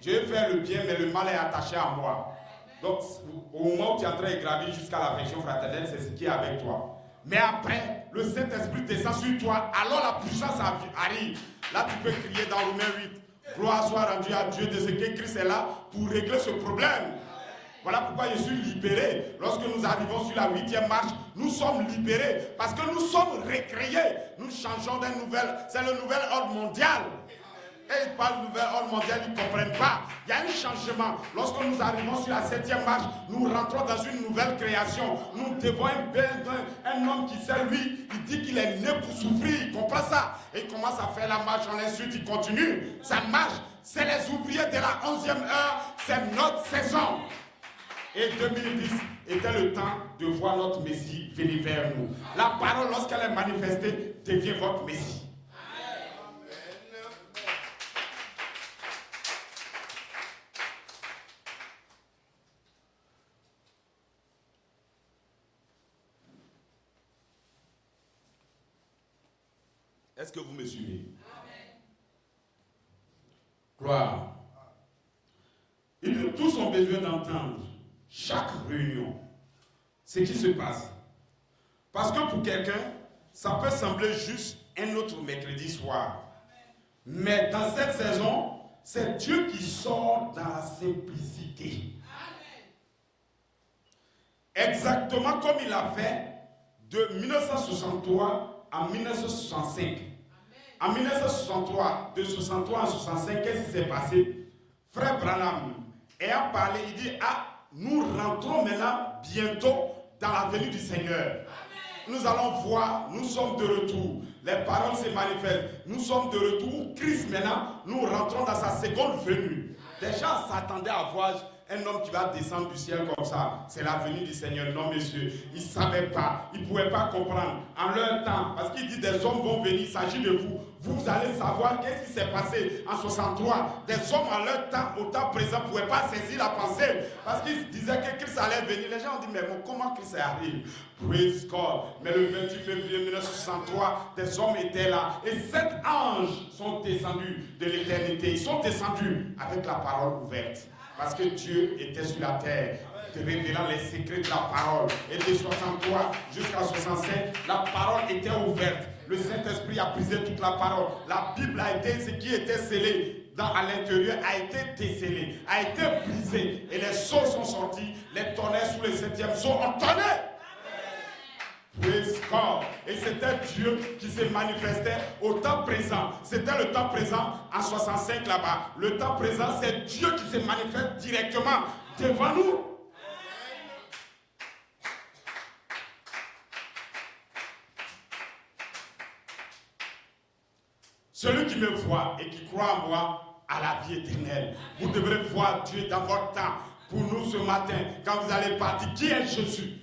Je vais faire le bien, mais le mal est attaché à moi. Donc, au moment où tu es en train de gravir jusqu'à l'affection fraternelle, c'est ce qui est avec toi. Mais après, le Saint-Esprit descend sur toi, alors la puissance arrive. Là, tu peux crier dans Romains 8. Gloire soit rendue à Dieu de ce que Christ est là pour régler ce problème. Voilà pourquoi je suis libéré. Lorsque nous arrivons sur la 8e marche, nous sommes libérés parce que nous sommes recréés. Nous changeons d'un nouvel, c'est le nouvel ordre mondial. Et ils parlent de nouvel ordre mondial, ils ne comprennent pas. Il y a un changement. Lorsque nous arrivons sur la 7e marche, nous rentrons dans une nouvelle création. Nous devons un homme qui sait, lui, il dit qu'il est né pour souffrir. Il comprend ça. Et il commence à faire la marche, en insulte, il continue. Ça marche. C'est les ouvriers de la 11e heure. C'est notre saison. Et 2010 était le temps de voir notre Messie venir vers nous. La parole, lorsqu'elle est manifestée, devient votre Messie. Est-ce que vous me suivez? Gloire. Tous ont besoin d'entendre chaque réunion ce qui se passe. Parce que pour quelqu'un, ça peut sembler juste un autre mercredi soir. Mais dans cette saison, c'est Dieu qui sort dans la simplicité. Exactement comme il a fait de 1963 à 1965. En 1963, de 63 à 65, qu'est-ce qui s'est passé? Frère Branham, ayant parlé, il dit, nous rentrons maintenant bientôt dans la venue du Seigneur. Nous allons voir, nous sommes de retour. Les paroles se manifestent. Nous sommes de retour. Christ maintenant, nous rentrons dans sa seconde venue. Les gens s'attendaient à voir un homme qui va descendre du ciel comme ça. C'est la venue du Seigneur. Non, messieurs, ils ne savaient pas. Ils ne pouvaient pas comprendre. En leur temps, parce qu'il dit des hommes vont venir, il s'agit de vous. Vous allez savoir qu'est-ce qui s'est passé en 63. Des hommes en leur temps, au temps présent, ne pouvaient pas saisir la pensée. Parce qu'ils disaient que Christ allait venir. Les gens ont dit, mais bon, comment Christ arrive? Praise God. Mais le 28 février 1963, des hommes étaient là. Et 7 anges sont descendus de l'éternité. Ils sont descendus avec la parole ouverte. Parce que Dieu était sur la terre, révélant les secrets de la parole. Et de 63 jusqu'à 65, la parole était ouverte. Le Saint-Esprit a brisé toute la parole. La Bible a été, ce qui était scellé à l'intérieur, a été décellé, a été brisé. Et les sceaux sont sortis, les tonnerres sous le 7e sceau ont tonné. Praise God. Et c'était Dieu qui se manifestait au temps présent. C'était le temps présent en 65 là-bas. Le temps présent, c'est Dieu qui se manifeste directement devant nous. Celui qui me voit et qui croit en moi a la vie éternelle. Vous devrez voir Dieu dans votre temps. Pour nous ce matin, quand vous allez partir, qui est Jésus?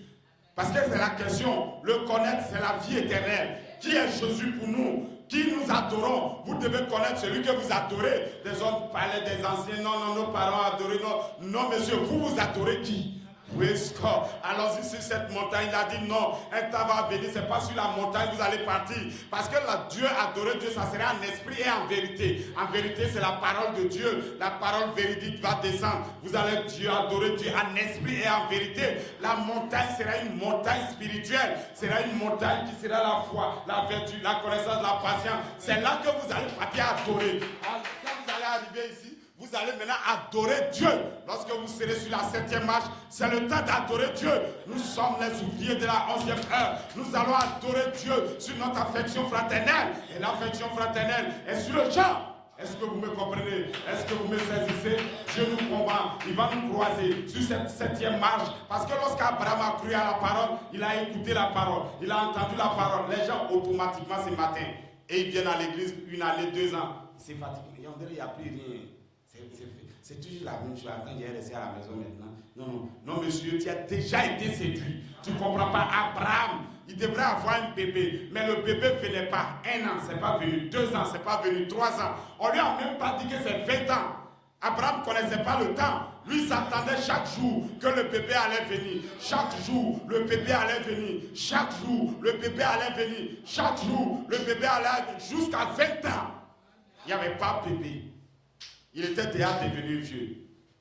Parce que c'est la question. Le connaître, c'est la vie éternelle. Qui est Jésus pour nous? Qui nous adorons? Vous devez connaître celui que vous adorez. Les hommes parlaient des anciens. Non, nos parents adoraient. Non, monsieur, vous adorez qui? Praise God. Allons-y sur cette montagne. Il a dit non, un temps va venir, c'est pas sur la montagne que vous allez partir. Parce que Dieu, adorer Dieu, ça serait en esprit et en vérité. En vérité, c'est la parole de Dieu. La parole véridique va descendre. Vous allez adorer Dieu en esprit et en vérité. La montagne sera une montagne spirituelle. Sera une montagne qui sera la foi, la vertu, la connaissance, la patience. C'est là que vous allez partir adorer. Quand vous allez arriver ici, vous allez maintenant adorer Dieu. Lorsque vous serez sur la 7e marche, c'est le temps d'adorer Dieu. Nous sommes les ouvriers de la 11e heure. Nous allons adorer Dieu sur notre affection fraternelle. Et l'affection fraternelle est sur le champ. Est-ce que vous me comprenez? Est-ce que vous me saisissez? Dieu nous combat. Il va nous croiser sur cette 7e marche. Parce que lorsqu'Abraham a cru à la parole, il a écouté la parole. Il a entendu la parole. Les gens automatiquement ce matin, et ils viennent à l'église 1 année, 2 ans. C'est fatigué. Et on dirait qu'il n'y a plus rien. C'est toujours la même chose. Quand j'ai resté à la maison maintenant. Non, monsieur, tu as déjà été séduit. Tu ne comprends pas. Abraham, il devrait avoir un bébé. Mais le bébé ne venait pas. 1 an, c'est pas venu. 2 ans, c'est pas venu. 3 ans. On lui a même pas dit que c'est 20 ans. Abraham ne connaissait pas le temps. Lui s'attendait chaque jour que le bébé allait venir. Chaque jour, le bébé allait venir. Chaque jour, le bébé allait venir. Chaque jour, le bébé allait venir. Jusqu'à 20 ans. Il n'y avait pas de bébé. Il était déjà devenu vieux.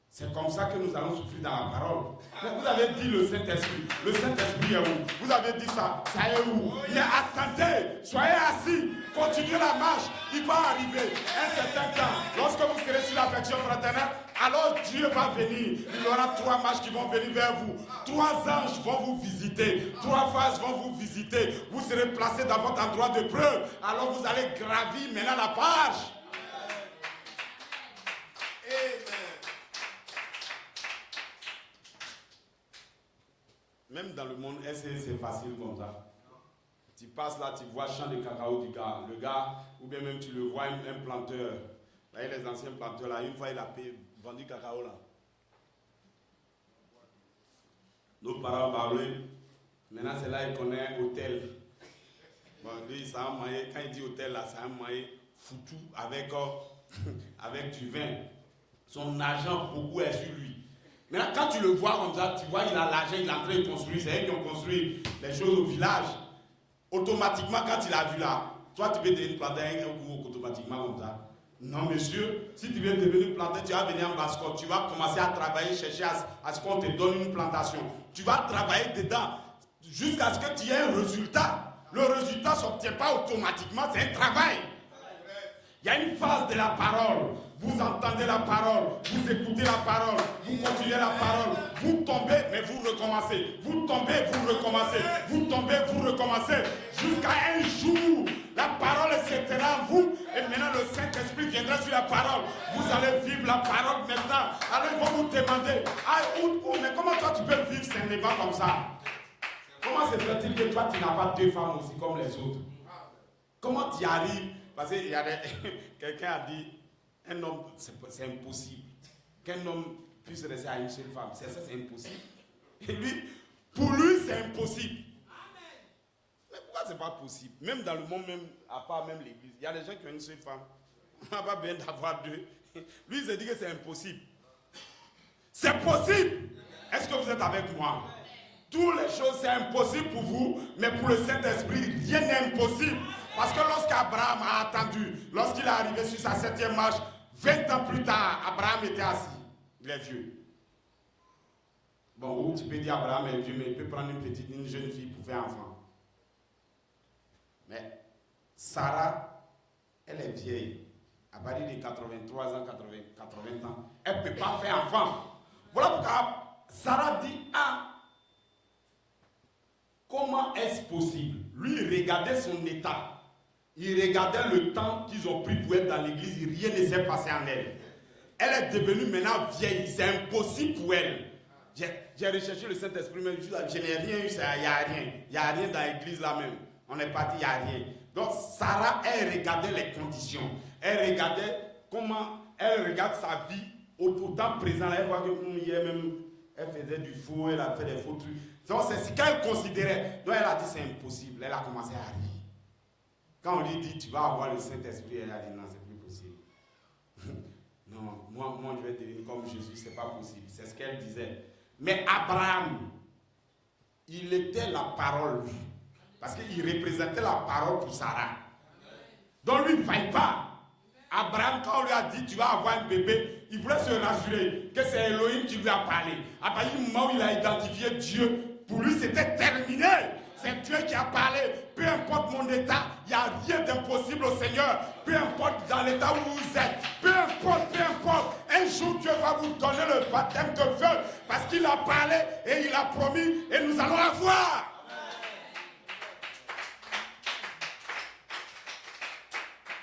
C'est comme ça que nous allons souffrir dans la parole. Mais vous avez dit le Saint-Esprit. Le Saint-Esprit est où? Vous avez dit ça. Ça est où? Il est attendez. Soyez assis. Continuez la marche. Il va arriver un certain temps. Lorsque vous serez sur l'affection fraternelle, alors Dieu va venir. Il y aura 3 marches qui vont venir vers vous. 3 anges vont vous visiter. 3 phases vont vous visiter. Vous serez placé dans votre endroit de preuve. Alors vous allez gravir maintenant la page. Même dans le monde, c'est facile comme ça. Tu passes là, tu vois le champ de cacao du gars. Le gars, ou bien même tu le vois, un planteur. Là, il y a les anciens planteurs là. Une fois, il a vendu cacao là. Nos parents parlaient. Maintenant, c'est là qu'il connaît un hôtel. Bon, lui, ça a moyen. Quand il dit hôtel là, ça a moyen foutu avec du vin. Son argent, beaucoup est sur lui. Maintenant, quand tu le vois comme ça, tu vois, il a l'argent, il est en train de construire. C'est eux qui ont construit les choses au village. Automatiquement, quand il a vu là, toi, tu veux devenir planter un coup automatiquement comme ça. Non, monsieur, si tu veux devenir planter, tu vas venir en Basse-Côte. Tu vas commencer à travailler, chercher à ce qu'on te donne une plantation. Tu vas travailler dedans jusqu'à ce que tu aies un résultat. Le résultat ne s'obtient pas automatiquement, c'est un travail. Il y a une phase de la parole. Vous entendez la parole, vous écoutez la parole, vous continuez la parole, vous tombez, mais vous recommencez. Vous tombez, vous recommencez. Vous tombez, vous recommencez. Jusqu'à un jour, la parole s'éteindra en vous. Et maintenant, le Saint-Esprit viendra sur la parole. Vous allez vivre la parole maintenant. Alors, ils vont vous demander, mais comment toi tu peux vivre ce débat comme ça? Comment se fait-il que toi, tu n'as pas 2 femmes aussi comme les autres? Comment tu y arrives? Parce que quelqu'un a dit, un homme, c'est impossible. Qu'un homme puisse rester à une seule femme. C'est impossible. Et lui, pour lui, c'est impossible. Mais pourquoi c'est pas possible? Même dans le monde, même, à part même l'église, il y a des gens qui ont une seule femme. On n'a pas besoin d'avoir 2. Lui, il se dit que c'est impossible. C'est possible. Est-ce que vous êtes avec moi? Toutes les choses, c'est impossible pour vous, mais pour le Saint-Esprit, rien n'est impossible. Parce que lorsqu'Abraham a attendu, lorsqu'il est arrivé sur sa 7e marche, 20 ans plus tard, Abraham était assis. Il est vieux. Bon, tu peux dire Abraham est vieux, mais il peut prendre une jeune fille pour faire enfant. Mais Sarah, elle est vieille. À partir de 83 ans, 80 ans, elle ne peut pas faire enfant. Voilà pourquoi Sarah dit, comment est-ce possible? Lui, il regardait son état. Il regardait le temps qu'ils ont pris pour être dans l'église. Rien ne s'est passé en elle. Elle est devenue maintenant vieille. C'est impossible pour elle. J'ai recherché le Saint-Esprit, mais je n'ai rien eu. Il n'y a rien. Il n'y a rien dans l'église là même. On est parti, il n'y a rien. Donc Sarah, elle regardait les conditions. Elle regardait comment elle regarde sa vie au temps présent. Elle voit que hier même, elle faisait du faux, elle a fait des faux trucs. Donc c'est ce qu'elle considérait. Donc elle a dit c'est impossible. Elle a commencé à rire. Quand on lui dit tu vas avoir le Saint-Esprit, elle a dit non, c'est plus possible. Non, moi je vais devenir comme Jésus, c'est pas possible. C'est ce qu'elle disait. Mais Abraham, il était la parole. Parce qu'il représentait la parole pour Sarah. Donc lui, il ne faille pas. Abraham, quand on lui a dit tu vas avoir un bébé, il voulait se rassurer que c'est Elohim qui lui a parlé. À partir du moment où il a identifié Dieu, pour lui c'était terminé. C'est Dieu qui a parlé. Peu importe mon état, il n'y a rien d'impossible au Seigneur. Peu importe dans l'état où vous êtes. Peu importe. Un jour Dieu va vous donner le baptême de feu. Parce qu'il a parlé et il a promis et nous allons avoir.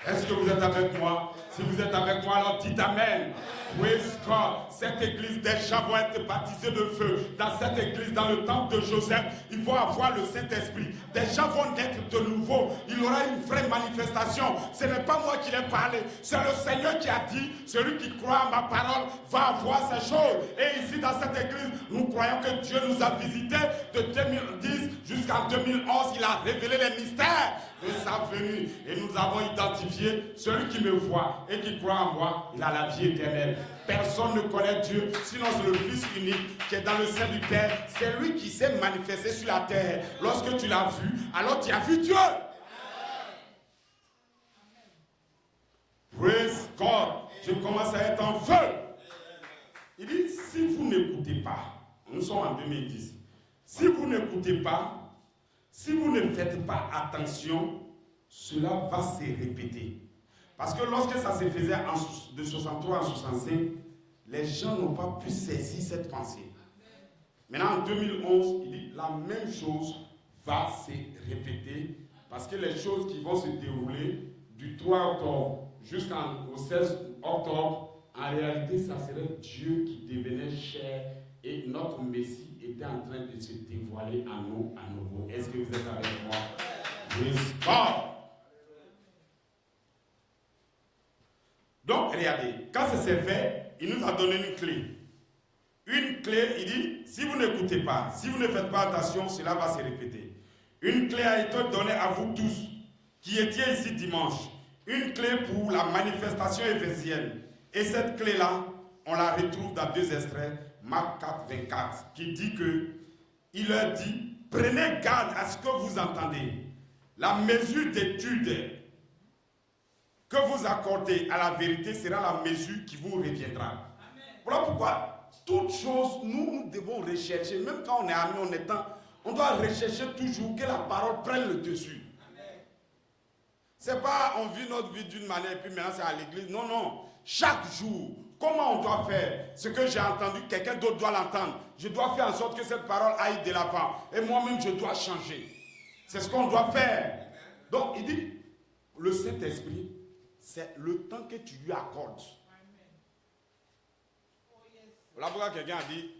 Est-ce que vous êtes avec moi? Si vous êtes avec moi, alors dites Amen. Praise God. Cette église, des gens vont être baptisés de feu. Dans cette église, dans le temple de Joseph, ils vont avoir le Saint-Esprit. Des gens vont naître de nouveau. Il y aura une vraie manifestation. Ce n'est pas moi qui l'ai parlé. C'est le Seigneur qui a dit, celui qui croit à ma parole va avoir ces choses. Et ici, dans cette église, nous croyons que Dieu nous a visités de 2010 jusqu'en 2011. Il a révélé les mystères de sa venue. Et nous avons identifié celui qui me voit et qui croit en moi, il a la vie éternelle. Personne ne connaît Dieu, sinon c'est le Fils unique qui est dans le sein du Père. C'est lui qui s'est manifesté sur la terre. Lorsque tu l'as vu, alors tu as vu Dieu. Praise God. Je commence à être en feu. Il dit, si vous n'écoutez pas, nous sommes en 2010, si vous n'écoutez pas, si vous ne faites pas attention, cela va se répéter. Parce que lorsque ça se faisait de 63 à 65, les gens n'ont pas pu saisir cette pensée. Maintenant, en 2011, il dit la même chose va se répéter parce que les choses qui vont se dérouler du 3 octobre jusqu'au 16 octobre, en réalité, ça serait Dieu qui devenait chair et notre Messie était en train de se dévoiler à nous à nouveau. Est-ce que vous êtes avec moi? Praise God. Donc, regardez, quand ça s'est fait, il nous a donné une clé. Une clé, il dit, si vous n'écoutez pas, si vous ne faites pas attention, cela va se répéter. Une clé a été donnée à vous tous, qui étiez ici dimanche. Une clé pour la manifestation éphésienne. Et cette clé-là, on la retrouve dans 2 extraits, Marc 4, 24, qui dit que, il leur dit, prenez garde à ce que vous entendez. La mesure d'étude que vous accordez à la vérité sera la mesure qui vous reviendra. Amen. Voilà pourquoi, toute chose, nous devons rechercher, même quand on est amis, on doit rechercher toujours que la parole prenne le dessus. C'est pas, on vit notre vie d'une manière et puis maintenant c'est à l'église. Non, non. Chaque jour, comment on doit faire? Ce que j'ai entendu, quelqu'un d'autre doit l'entendre. Je dois faire en sorte que cette parole aille de l'avant. Et moi-même, je dois changer. C'est ce qu'on doit faire. Donc, il dit, le Saint-Esprit, c'est le temps que tu lui accordes. Voilà pourquoi quelqu'un a dit,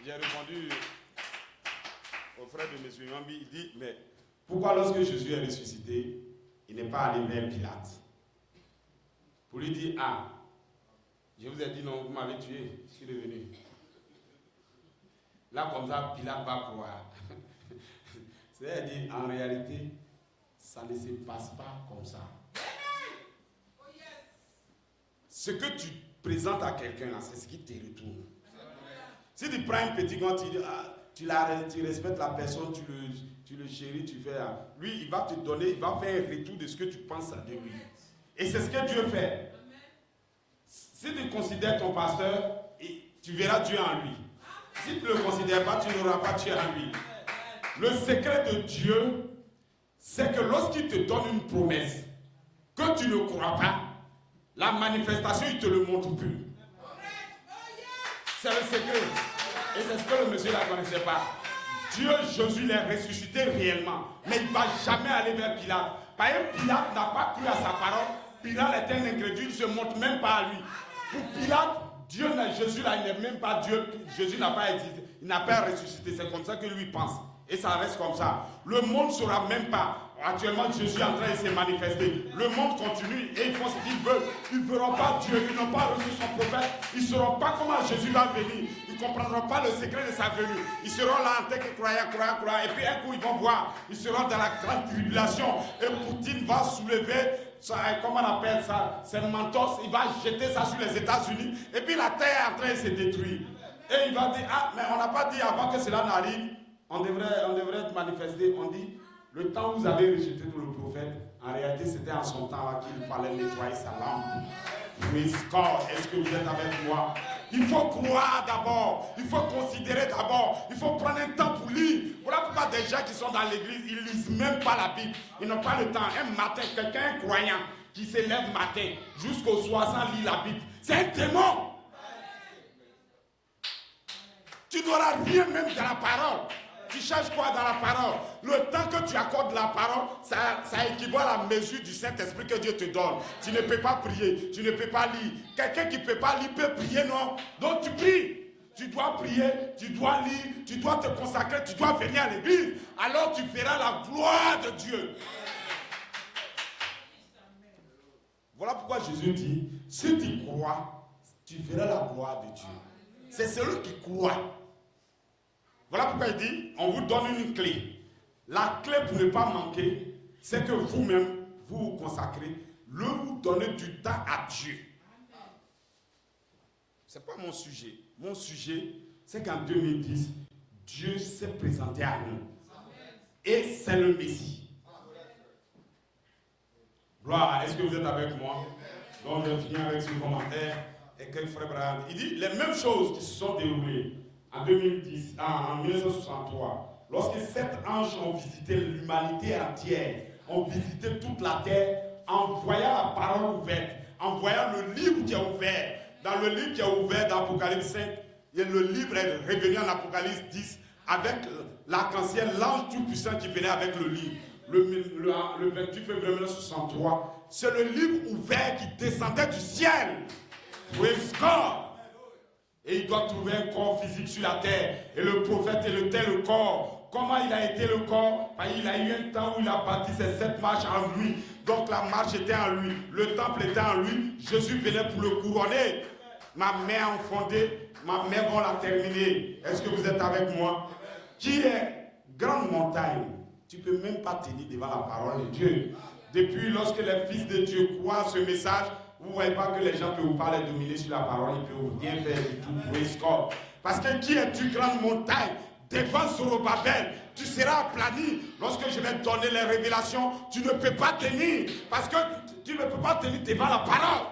j'ai répondu au frère de M. Yambi, il dit, mais pourquoi lorsque Jésus est ressuscité, il n'est pas allé vers Pilate pour lui dire, ah, je vous ai dit non, vous m'avez tué, je suis revenu. Là, comme ça, Pilate va croire. C'est-à-dire, en réalité, ça ne se passe pas comme ça. Ce que tu présentes à quelqu'un, là, c'est ce qui te retourne. Si tu prends un petit gant, tu respectes la personne, tu le chéris, tu fais... Lui, il va te donner, il va faire un retour de ce que tu penses de lui. Et c'est ce que Dieu fait. Si tu considères ton pasteur, tu verras Dieu en lui. Si tu ne le considères pas, tu n'auras pas Dieu en lui. Le secret de Dieu, c'est que lorsqu'il te donne une promesse, que tu ne crois pas, la manifestation, il ne te le montre plus. C'est le secret. Et c'est ce que le monsieur ne connaissait pas. Dieu, Jésus l'a ressuscité réellement. Mais il ne va jamais aller vers Pilate. Parce que Pilate n'a pas cru à sa parole. Pilate est un incrédule, il ne se montre même pas à lui. Pour Pilate, Dieu Jésus là, il n'est même pas Dieu. Jésus n'a pas existé. Il n'a pas ressuscité. C'est comme ça que lui pense. Et ça reste comme ça. Le monde ne saura même pas. Actuellement, Jésus est en train de se manifester. Le monde continue et ils font ce qu'ils veulent. Ils ne verront pas Dieu. Ils n'ont pas reçu son prophète. Ils ne sauront pas comment Jésus va venir. Ils ne comprendront pas le secret de sa venue. Ils seront là en tant que croyants. Et puis un coup, ils vont voir. Ils seront dans la grande tribulation. Et Poutine va soulever, comment on appelle ça, ses mentos. Il va jeter ça sur les États-Unis. Et puis la terre est en train de se détruire. Et il va dire, ah, mais on n'a pas dit avant que cela n'arrive, on devrait être manifesté. On dit, le temps où vous avez rejeté tout le prophète, en réalité, c'était en son temps-là qu'il fallait nettoyer sa lampe. Praise God. Est-ce que vous êtes avec moi? Il faut croire d'abord, il faut considérer d'abord, il faut prendre un temps pour lire. Voilà pourquoi des gens qui sont dans l'église, ils ne lisent même pas la Bible. Ils n'ont pas le temps. Un matin, quelqu'un croyant qui se lève matin jusqu'au soir sans lire la Bible, c'est un démon. Tu n'auras rien même de la parole. Tu cherches quoi dans la parole? Le temps que tu accordes la parole, ça équivaut à la mesure du Saint-Esprit que Dieu te donne. Tu ne peux pas prier, tu ne peux pas lire. Quelqu'un qui ne peut pas lire peut prier, non? Donc tu pries. Tu dois prier, tu dois lire, tu dois te consacrer, tu dois venir à l'église. Alors tu verras la gloire de Dieu. Voilà pourquoi Jésus dit, si tu crois, tu verras la gloire de Dieu. C'est celui qui croit. Voilà pourquoi il dit, on vous donne une clé. La clé pour ne pas manquer, c'est que vous-même, vous vous consacrez, vous donnez du temps à Dieu. Ce n'est pas mon sujet. Mon sujet, c'est qu'en 2010, Dieu s'est présenté à nous. Et c'est le Messie. Gloire, est-ce que vous êtes avec moi? Donc je finis avec ce commentaire. Et que frère Brad, il dit les mêmes choses qui se sont déroulées en 2010, en 1963, lorsque 7 anges ont visité l'humanité entière, ont visité toute la terre, en voyant la parole ouverte, en voyant le livre qui est ouvert. Dans le livre qui est ouvert dans Apocalypse 5, et le livre est revenu en Apocalypse 10 avec l'arc-en-ciel, l'ange tout-puissant qui venait avec le livre. Le 28 février 1963, c'est le livre ouvert qui descendait du ciel. Praise God. Et il doit trouver un corps physique sur la terre. Et le prophète était le corps. Comment il a été le corps? Il a eu un temps où il a bâti ses 7 marches en lui. Donc la marche était en lui. Le temple était en lui. Jésus venait pour le couronner. Ma main enfondée, ma main va la terminer. Est-ce que vous êtes avec moi? Qui est grande montagne? Tu ne peux même pas tenir devant la parole de Dieu. Depuis lorsque les fils de Dieu croient ce message, vous ne voyez pas que les gens peuvent vous parler, dominer sur la parole, ils ne peuvent rien faire du tout pour escorte. Parce que qui es-tu, grande montagne? Devant Zorobabel, tu seras aplani. Lorsque je vais te donner les révélations, tu ne peux pas tenir. Parce que tu ne peux pas tenir devant la parole.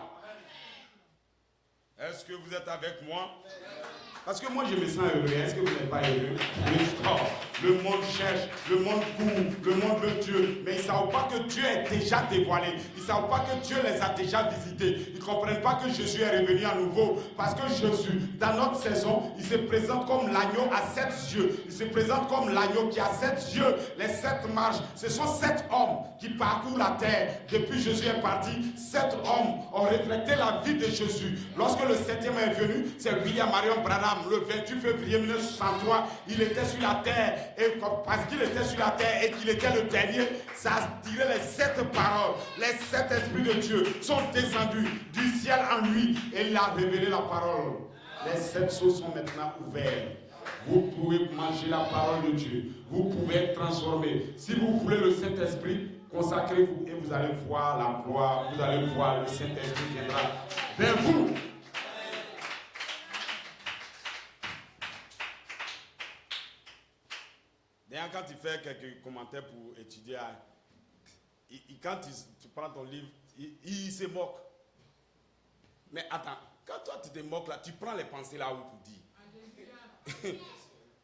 Est-ce que vous êtes avec moi? Parce que moi je me sens heureux. Est-ce que vous n'êtes pas heureux? Le monde cherche, le monde court, le monde veut Dieu. Mais ils ne savent pas que Dieu est déjà dévoilé. Ils ne savent pas que Dieu les a déjà visités. Ils ne comprennent pas que Jésus est revenu à nouveau. Parce que Jésus, dans notre saison, il se présente comme l'agneau à 7 yeux. Il se présente comme l'agneau qui a 7 yeux. Les 7 marches, ce sont 7 hommes qui parcourent la terre. Depuis Jésus est parti, 7 hommes ont reflété la vie de Jésus. Lorsque le 7e est venu, c'est William Marion Branham. Le 28 février 1963, il était sur la terre. Et parce qu'il était sur la terre et qu'il était le dernier, ça a tiré les 7 paroles. Les 7 esprits de Dieu sont descendus du ciel en lui et il a révélé la parole. Les 7 choses sont maintenant ouvertes. Vous pouvez manger la parole de Dieu. Vous pouvez être transformé. Si vous voulez le Saint-Esprit, consacrez-vous et vous allez voir la gloire. Vous allez voir le Saint-Esprit viendra vers vous. D'ailleurs, quand tu fais quelques commentaires pour étudier, quand tu prends ton livre, il se moque. Mais attends, quand toi tu te moques là, tu prends les pensées là où pour dire.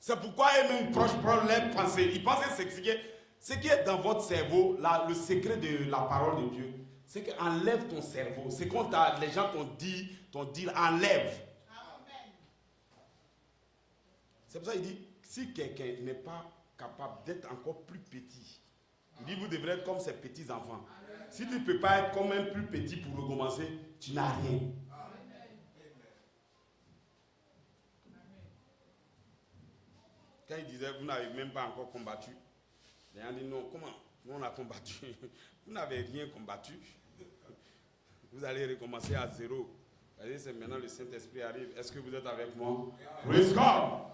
C'est pourquoi eux-mêmes proches prennent les pensées. Ils pensent que ce qui est dans votre cerveau, là, le secret de la parole de Dieu, c'est qu'enlève ton cerveau. C'est quand les gens t'ont dit, enlève. C'est pour ça qu'il dit, si quelqu'un n'est pas capable d'être encore plus petit, il dit, vous devrez être comme ces petits enfants. Si tu ne peux pas être comme un plus petit pour recommencer, tu n'as rien. Quand il disait, vous n'avez même pas encore combattu, les gens disent, non, comment? Nous on a combattu. Vous n'avez rien combattu. Vous allez recommencer à zéro. C'est maintenant le Saint-Esprit arrive. Est-ce que vous êtes avec moi? Praise God.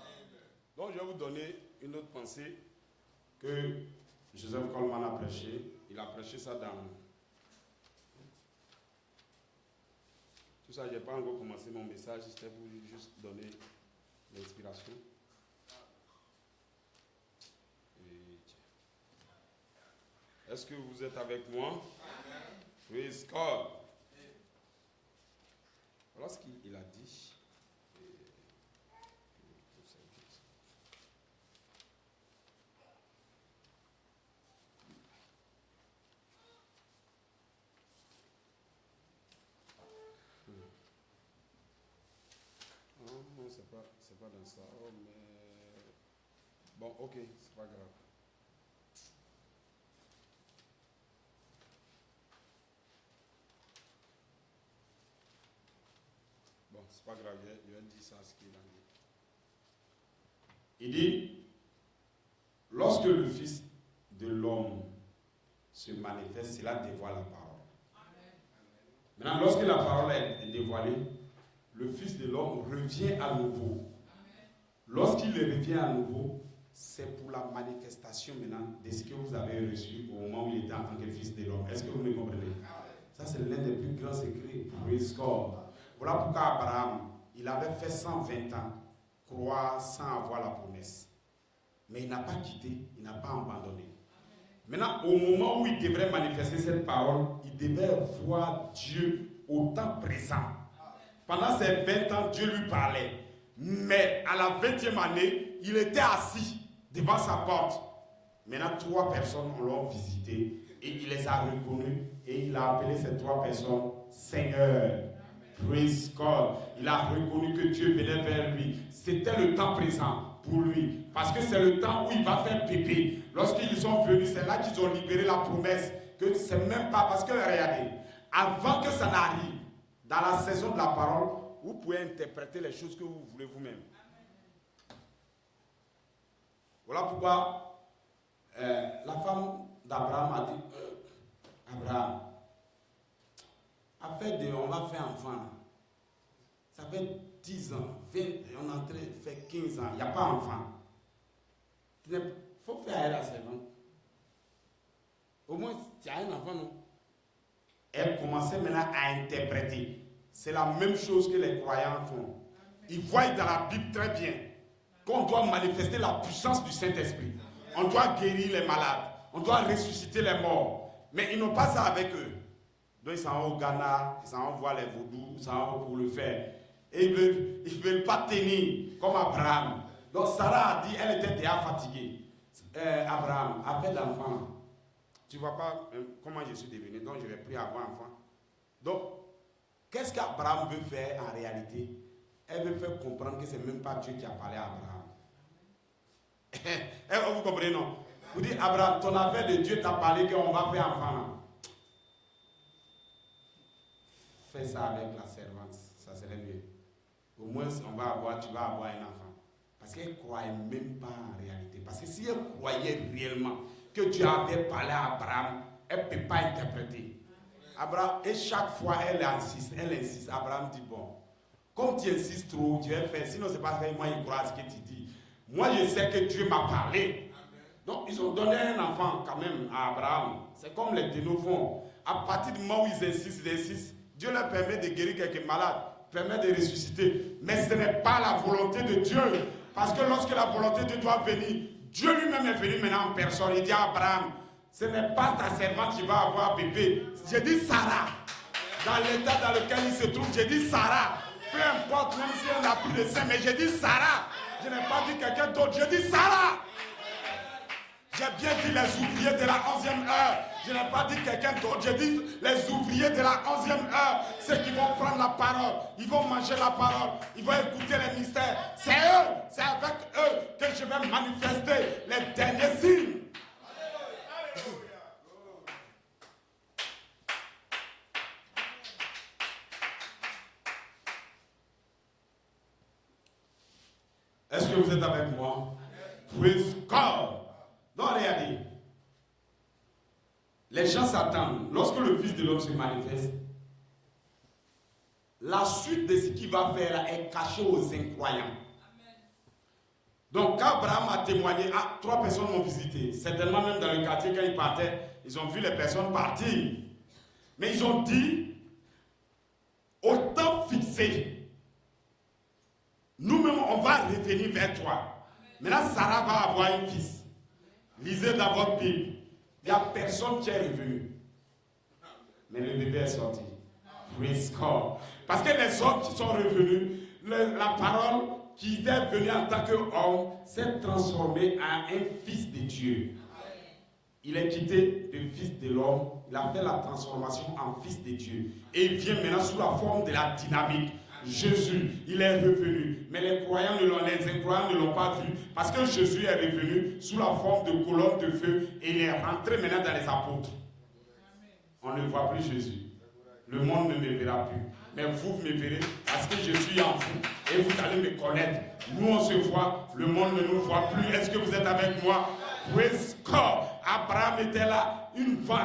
Donc je vais vous donner une autre pensée que Joseph Coleman a prêché. Il a prêché ça dans... Tout ça, je n'ai pas encore commencé mon message. C'était pour juste donner l'inspiration. Est-ce que vous êtes avec moi? Praise God. Voilà ce qu'il a dit. Non, c'est pas dans ça. Oh, mais... Bon, ok, c'est pas grave. Bon, c'est pas grave, je vais dire ça ce qu'il a dit. Il dit, lorsque le Fils de l'homme se manifeste, cela dévoile la parole. Maintenant, lorsque la parole est dévoilée, le Fils de l'homme revient à nouveau. Lorsqu'il revient à nouveau, c'est pour la manifestation maintenant de ce que vous avez reçu au moment où il était en tant que Fils de l'homme. Est-ce que vous me comprenez? Ça, c'est l'un des plus grands secrets. Praise God. Voilà pourquoi Abraham, il avait fait 120 ans, croire sans avoir la promesse. Mais il n'a pas quitté, il n'a pas abandonné. Maintenant, au moment où il devrait manifester cette parole, il devait voir Dieu au temps présent. Pendant ces 20 ans, Dieu lui parlait. Mais à la 20e année, il était assis devant sa porte. Maintenant, 3 personnes l'ont visité et il les a reconnus et il a appelé ces 3 personnes Seigneur. Praise God. Il a reconnu que Dieu venait vers lui. C'était le temps présent pour lui. Parce que c'est le temps où il va faire pépé. Lorsqu'ils sont venus, c'est là qu'ils ont libéré la promesse. Que c'est même pas parce que, regardez, avant que ça n'arrive, dans la saison de la parole, vous pouvez interpréter les choses que vous voulez vous-même. Voilà pourquoi la femme d'Abraham a dit, Abraham, on va faire enfant. Ça fait 10 ans, 20, on est en train de faire 15 ans, il n'y a pas enfant. Il faut faire la servante. Au moins, tu as un enfant, non? Elle commençait maintenant à interpréter. C'est la même chose que les croyants font. Ils voient dans la Bible très bien qu'on doit manifester la puissance du Saint-Esprit. On doit guérir les malades. On doit ressusciter les morts. Mais ils n'ont pas ça avec eux. Donc ils s'en vont au Ghana, ils s'en vont voir les vaudous, ils s'en vont pour le faire. Et ils ne veulent pas tenir comme Abraham. Donc Sarah a dit, elle était déjà fatiguée. Abraham a fait d'enfant. Tu ne vois pas comment je suis devenu, donc je ne vais plus avoir enfant. Donc, qu'est-ce qu'Abraham veut faire en réalité? Elle veut faire comprendre que ce n'est même pas Dieu qui a parlé à Abraham. Vous comprenez, non? Vous dites, Abraham, ton affaire de Dieu t'a parlé qu'on va faire enfant. Fais ça avec la servante, ça serait mieux. Au moins, tu vas avoir un enfant. Parce qu'elle ne croyait même pas en réalité. Parce que si elle croyait réellement que Dieu avait parlé à Abraham, elle ne peut pas interpréter. Abraham, et chaque fois, elle insiste. Abraham dit, bon, comme tu insistes trop, je vais faire. Sinon, ce n'est pas vrai, moi, il croit à ce que tu dis. Moi, je sais que Dieu m'a parlé. Donc, ils ont donné un enfant quand même à Abraham. C'est comme les dénos font. À partir du moment où ils insistent, Dieu leur permet de guérir quelques malades, permet de ressusciter. Mais ce n'est pas la volonté de Dieu. Parce que lorsque la volonté de Dieu doit venir, Dieu lui-même est venu maintenant en personne. Il dit à Abraham, ce n'est pas ta servante qui va avoir bébé. J'ai dit Sarah. Dans l'état dans lequel il se trouve, j'ai dit Sarah. Peu importe, même si elle n'a plus de sein, mais j'ai dit Sarah. Je n'ai pas dit quelqu'un d'autre, j'ai dit Sarah. J'ai bien dit les ouvriers de la 11e heure. Je n'ai pas dit quelqu'un d'autre. J'ai dit les ouvriers de la 11e heure. Ceux qui vont prendre la parole. Ils vont manger la parole. Ils vont écouter les mystères. C'est eux. C'est avec eux que je vais manifester les derniers signes. Est-ce que vous êtes avec moi? Praise God. Non, regardez. Les gens s'attendent. Lorsque le Fils de l'homme se manifeste, la suite de ce qu'il va faire est cachée aux incroyants. Donc, quand Abraham a témoigné, 3 personnes m'ont visité. Certainement, même dans le quartier, quand ils partaient, ils ont vu les personnes partir. Mais ils ont dit, au temps fixé, Nous-mêmes, on va revenir vers toi. Maintenant, Sarah va avoir un fils. Lisez dans votre Bible. Il n'y a personne qui est revenu. Mais le bébé est sorti. Praise God. Parce que les autres qui sont revenus, la parole qui est venue en tant qu'homme s'est transformée en un fils de Dieu. Il est quitté du fils de l'homme, il a fait la transformation en fils de Dieu. Et il vient maintenant sous la forme de la dynamique. Jésus, il est revenu. Mais les incroyants ne l'ont pas vu. Parce que Jésus est revenu sous la forme de colonne de feu et il est rentré maintenant dans les apôtres. On ne voit plus Jésus. Le monde ne me verra plus. Mais vous me verrez parce que je suis en vous et vous allez me connaître. Nous on se voit, le monde ne nous voit plus. Est-ce que vous êtes avec moi? Praise God. Abraham était là,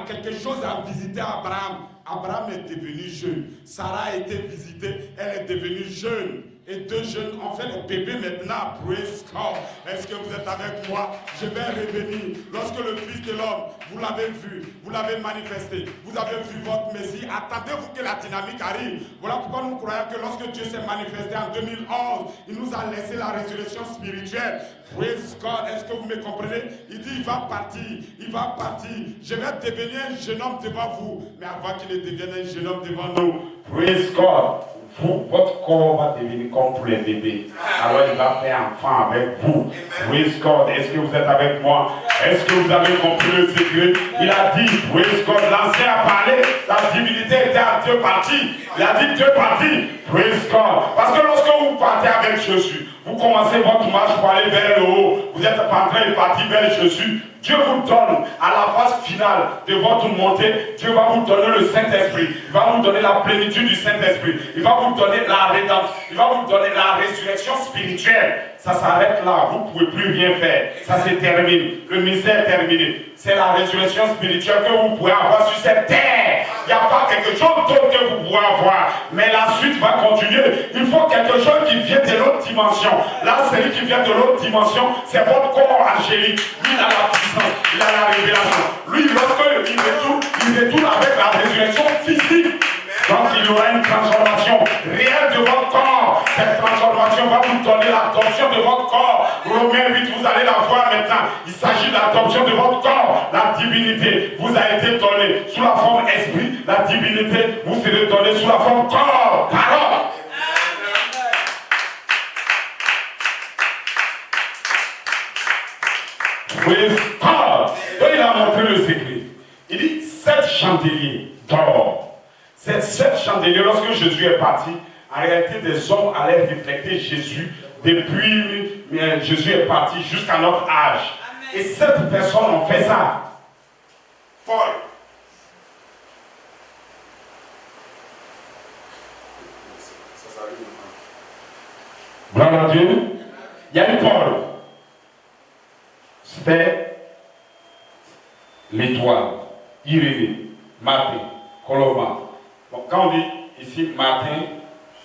quelque chose a visité Abraham. Abraham est devenu jeune. Sarah a été visitée, elle est devenue jeune. Et deux jeunes ont fait le bébé maintenant. Praise God. Est-ce que vous êtes avec moi? Je vais revenir. Lorsque le Fils de l'homme, vous l'avez vu, vous l'avez manifesté, vous avez vu votre Messie. Attendez-vous que la dynamique arrive. Voilà pourquoi nous croyons que lorsque Dieu s'est manifesté en 2011, il nous a laissé la résurrection spirituelle. Praise God. Est-ce que vous me comprenez? Il dit, il va partir, il va partir. Je vais devenir un jeune homme devant vous. Mais avant qu'il ne devienne un jeune homme devant nous, praise God. Votre corps va devenir comme pour les bébés. Alors il va faire enfant avec vous. Praise God. Est-ce que vous êtes avec moi? Est-ce que vous avez compris le secret? Il a dit, praise God. L'ancien a parlé, la divinité était à deux parties. Il a dit deux parties. Praise God. Parce que lorsque vous partez avec Jésus, vous commencez votre marche pour aller vers le haut. Vous êtes en train de partir vers Jésus. Dieu vous donne à la phase finale de votre montée, Dieu va vous donner le Saint-Esprit. Il va vous donner la plénitude du Saint-Esprit. Il va vous donner la rédemption. Il va vous donner la résurrection spirituelle. Ça s'arrête là. Vous ne pouvez plus rien faire. Ça se termine. Le ministère est terminé. C'est la résurrection spirituelle que vous pouvez avoir sur cette terre. Il n'y a pas quelque chose d'autre que vous pouvez avoir. Mais la suite va continuer. Il faut quelque chose qui vient de l'autre dimension. Là, celui qui vient de l'autre dimension, c'est votre corps angélique. Lui, il a la puissance, il a la révélation. Lui, lorsqu'il retourne avec la résurrection physique. Donc, il y aura une transformation réelle de votre corps. Cette transformation va vous donner l'adoption de votre corps. Romains 8, vous allez la voir maintenant. Il s'agit de l'adoption de votre corps. La divinité vous a été donnée sous la forme esprit. La divinité vous serez donnée sous la forme corps. Parole. Praise God. Donc, il a montré le secret. Il dit 7 chandeliers d'or. Ces 7 chandeliers, lorsque Jésus est parti, en réalité, des hommes allaient refléter Jésus depuis Jésus est parti jusqu'à notre âge. Amen. Et 7 personnes ont fait ça. Folle. Gloire à Dieu. Il y a une Paul. C'était l'étoile, Irénée, Martin, Colomba. Bon, quand on dit ici Martin,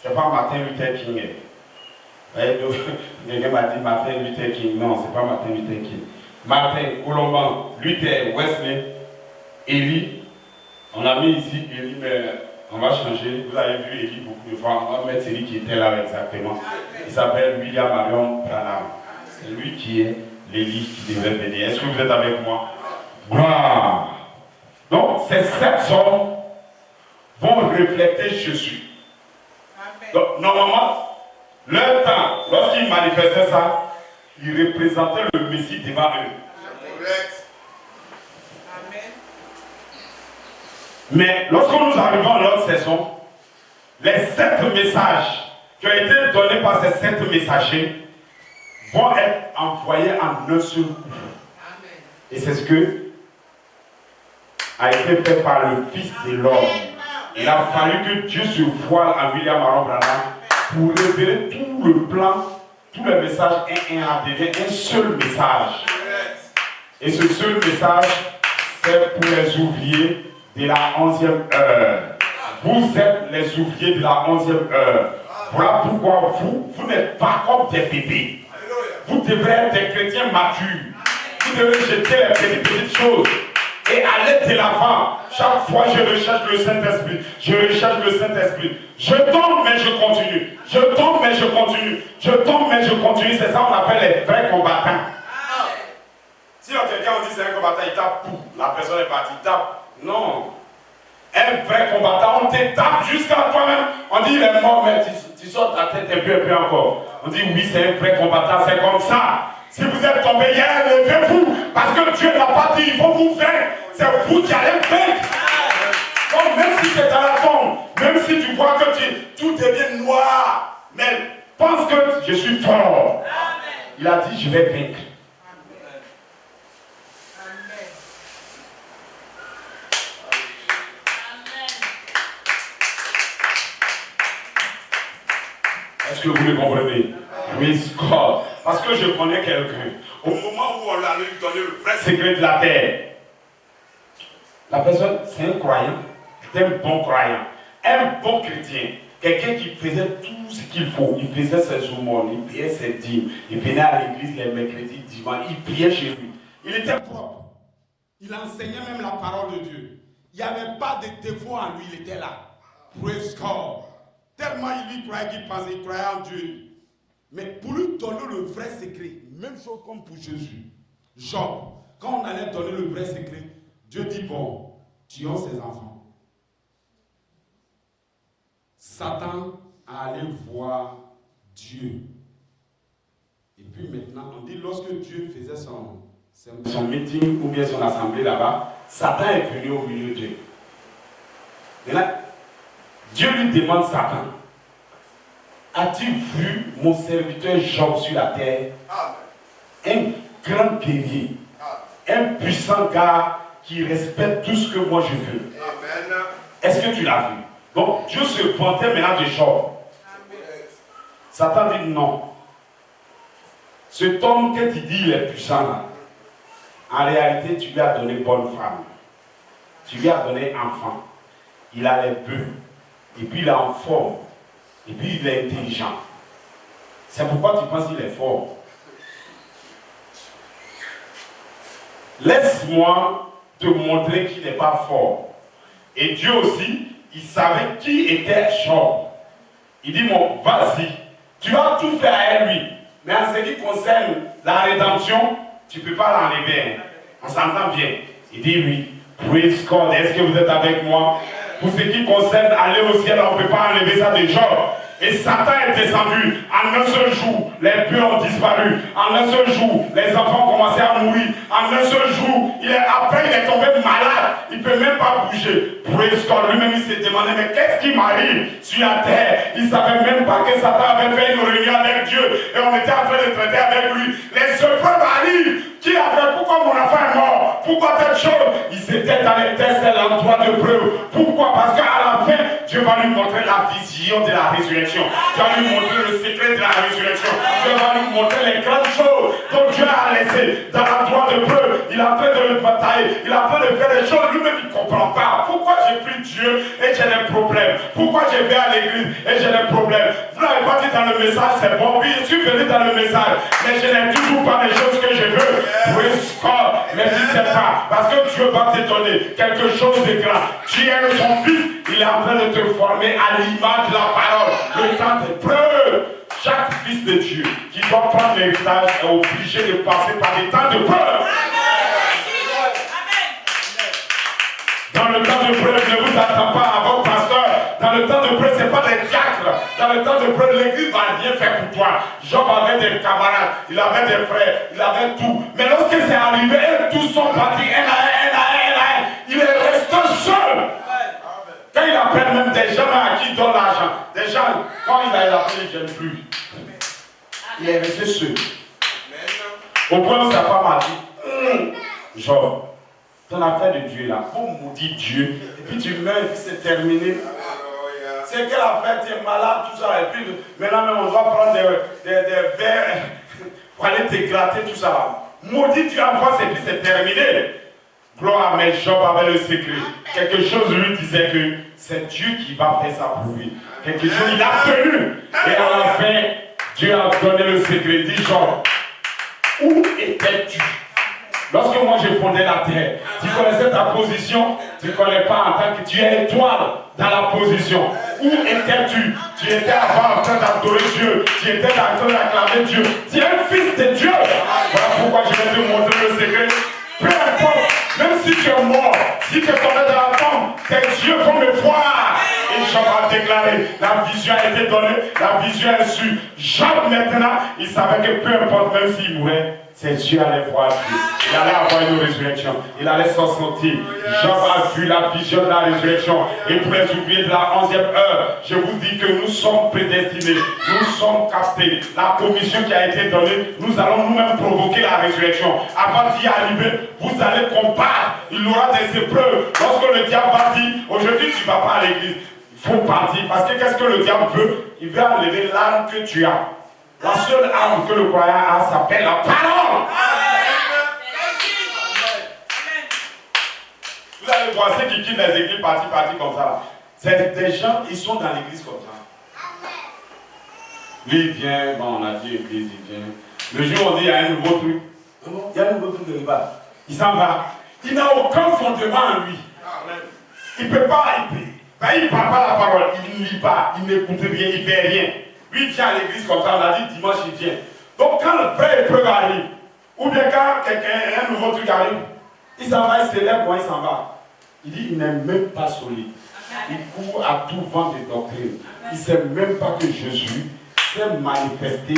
ce n'est pas Martin Luther King. Quelqu'un m'a dit Martin Luther King. Non, ce n'est pas Martin Luther King. Martin, Colomban, Luther, Wesley, Élie. On a mis ici Élie, mais on va changer. Vous avez vu Élie beaucoup de fois. On va mettre celui qui était là exactement. Il s'appelle William Marion Branham. C'est lui qui est l'Élie qui devrait venir. Est-ce que vous êtes avec moi? Gloire. Donc, ces 7 hommes vont refléter Jésus. Donc, normalement, leur temps, lorsqu'ils manifestaient ça, ils représentaient le Messie devant eux. Amen. Mais lorsque nous arrivons à notre saison, les 7 messages qui ont été donnés par ces 7 messagers vont être envoyés en un seul coup. Amen. Et c'est ce que a été fait par le Fils de l'homme. Il a fallu que Dieu se voile en William Marion Branham pour révéler tout le plan, tous les messages en devient un seul message. Et ce seul message, c'est pour les ouvriers de la 11e heure. Vous êtes les ouvriers de la 11e heure. Voilà pourquoi vous n'êtes pas comme des bébés. Vous devrez être des chrétiens matures. Vous devez jeter les petites choses. Et et aller de l'avant. Chaque fois, je recherche le Saint-Esprit. Je recherche le Saint-Esprit. Je tombe, mais je continue. Je tombe, mais je continue. Je tombe, mais je continue. C'est ça qu'on appelle les vrais combattants. Si quelqu'un on dit c'est un combattant, il tape, la personne est partie, il tape. Non. Un vrai combattant, on te tape jusqu'à toi-même. On dit il est mort, mais tu sors ta tête un peu encore. On dit oui, c'est un vrai combattant, c'est comme ça. Si vous êtes tombé hier, levez-vous. Parce que Dieu n'a pas dit il faut vous vaincre. C'est vous qui allez vaincre. Donc même si tu es dans la tombe, même si tu vois que tout devient noir, mais pense que je suis fort. Il a dit je vais vaincre. Est-ce que vous le comprenez? Oui, God. Parce que je connais quelqu'un. Au moment où on l'a lui donné le vrai secret de la terre, la personne, c'est un croyant, c'est un bon croyant, un bon chrétien, quelqu'un qui faisait tout ce qu'il faut. Il faisait ses aumônes, il payait ses dîmes, il venait à l'église les mercredis, dimanche, il priait chez lui. Il était propre. Il enseignait même la parole de Dieu. Il n'y avait pas de défaut en lui, il était là. Praise God. Tellement il y croyait qu'il pensait, il croyait en Dieu. Mais pour lui donner le vrai secret, même chose comme pour Jésus. Job, quand on allait donner le vrai secret, Dieu dit bon, tuons ses enfants. Satan allait voir Dieu. Et puis maintenant, on dit lorsque Dieu faisait son meeting ou bien son assemblée là-bas, Satan est venu au milieu d'eux. Et là, Dieu lui demande Satan, as-tu vu mon serviteur Job sur la terre? Un grand guerrier, un puissant gars qui respecte tout ce que moi je veux. Est-ce que tu l'as vu? Donc Dieu se vantait maintenant de Job. Satan dit non. Cet homme que tu dis il est puissant là, en réalité tu lui as donné bonne femme. Tu lui as donné enfant. Il a les bœufs. Et puis il est en forme. Et puis il est intelligent. C'est pourquoi tu penses qu'il est fort. Laisse-moi te montrer qu'il n'est pas fort. Et Dieu aussi, il savait qui était Job. Il dit, bon, vas-y, tu vas tout faire à lui. Mais en ce qui concerne la rédemption, tu ne peux pas l'enlever. On s'entend bien. Il dit, oui, praise God, est-ce que vous êtes avec moi? Pour ce qui concerne aller au ciel, on ne peut pas enlever ça de Job. Et Satan est descendu. En un seul jour, les bœufs ont disparu. En un seul jour, les enfants ont commencé à mourir. En un seul jour, après il est tombé malade. Il ne peut même pas bouger. Praise God. Lui-même, il s'est demandé, mais qu'est-ce qui m'arrive sur la terre? Il ne savait même pas que Satan avait fait une réunion avec Dieu. Et on était en train de traiter avec lui. Les épreuves arrivent. Qui a fait? Pourquoi mon enfant est mort? Pourquoi telle chose? Il s'était dans les tests, c'est l'endroit de preuve. Pourquoi? Parce qu'à la fin, Dieu va lui montrer la vision de la résurrection. Dieu va lui montrer le secret de la résurrection. Dieu va lui montrer les grandes choses dont Dieu a laissé dans l'endroit de preuve. Il est en train de le batailler. Il est en train de faire des choses. Lui-même, il ne comprend pas. Pourquoi j'ai pris Dieu et j'ai des problèmes? Pourquoi je vais à l'église et j'ai des problèmes? Vous n'avez pas dit dans le message, c'est bon. Oui, je suis venu dans le message. Mais je n'ai toujours pas les choses que je veux. Oui, mais tu ne sais pas. Parce que Dieu va te donner quelque chose de grand. Tu es son fils. Il est en train de te former à l'image de la parole. Le temps des preuves. Chaque fils de Dieu qui doit prendre l'héritage est obligé de passer par des temps de preuve. Dans le temps de preuve, ne vous attendez pas à votre pasteur. Dans le temps de preuve, ce n'est pas des diacres. Dans le temps de preuve, l'église ne va rien faire pour toi. Job avait des camarades, il avait des frères, il avait tout. Mais lorsque c'est arrivé, tous sont partis, un à un. Il est resté seul. Quand il appelle même des gens à qui il donne l'argent, des gens, quand il a appelé, il ne vient plus. Il est resté seul. Au point où sa femme a dit, Job, ton affaire de Dieu là, faut maudire Dieu, et puis tu meurs, et puis c'est terminé. C'est quelle affaire, tu es malade, tout ça, et puis maintenant même on doit prendre des verres pour aller te gratter, tout ça. Maudit Dieu en face, et puis c'est terminé. Gloire, mais Job avait le secret. Quelque chose lui disait que c'est Dieu qui va faire ça pour lui. Quelque chose, il a tenu. Et à la fin, Dieu a donné le secret. Dit Job, où étais-tu Lorsque moi je fondais la terre, tu connaissais ta position, tu ne connais pas en tant que tu es étoile dans la position. Où étais-tu? Tu étais avant en train d'adorer Dieu, tu étais en train d'acclamer Dieu. Tu es un fils de Dieu. Voilà pourquoi je vais te montrer le secret. Peu importe, même si tu es mort, si tu es tombé dans la tombe, tes yeux vont me voir. Et Job a déclaré, la vision a été donnée, la vision est sûre. Job maintenant, il savait que peu importe, même s'il mourait, ses yeux allaient voir Dieu. Il allait avoir une résurrection. Il allait s'en sortir. Job a vu la vision de la résurrection. Et pour les oubliés de la 11e heure, je vous dis que nous sommes prédestinés. Nous sommes captés. La commission qui a été donnée, nous allons nous-mêmes provoquer la résurrection. Avant d'y arriver, vous allez combattre. Il y aura des épreuves. Lorsque le diable va dire, aujourd'hui tu ne vas pas à l'église. Il faut partir. Parce que qu'est-ce que le diable veut? Il veut enlever l'âme que tu as. La seule arme que le croyant a s'appelle la parole. Vous allez voir ceux qui quittent les églises partis comme ça. C'est des gens, ils sont dans l'église comme ça. Lui il vient, bon on a dit église, il vient. Le jour où on dit il y a un nouveau truc. Il y a un nouveau truc de riba. Il s'en va. Il n'a aucun fondement en lui. Il ne peut pas, il ne parle pas la parole, il ne lit pas, il n'écoute rien, il ne fait rien. Lui, il vient à l'église comme ça, on a dit dimanche, il vient. Donc, quand le vrai épreuve arrive, ou bien quand un nouveau truc arrive, il s'en va, il s'élève, il s'en va. Il dit, il n'est même pas solide. Il court à tout vent de doctrine. Il ne sait même pas que Jésus s'est manifesté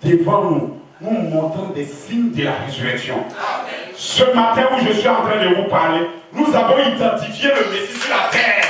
devant nous, nous montrant des signes de la résurrection. Ce matin où je suis en train de vous parler, nous avons identifié le Messie sur la terre.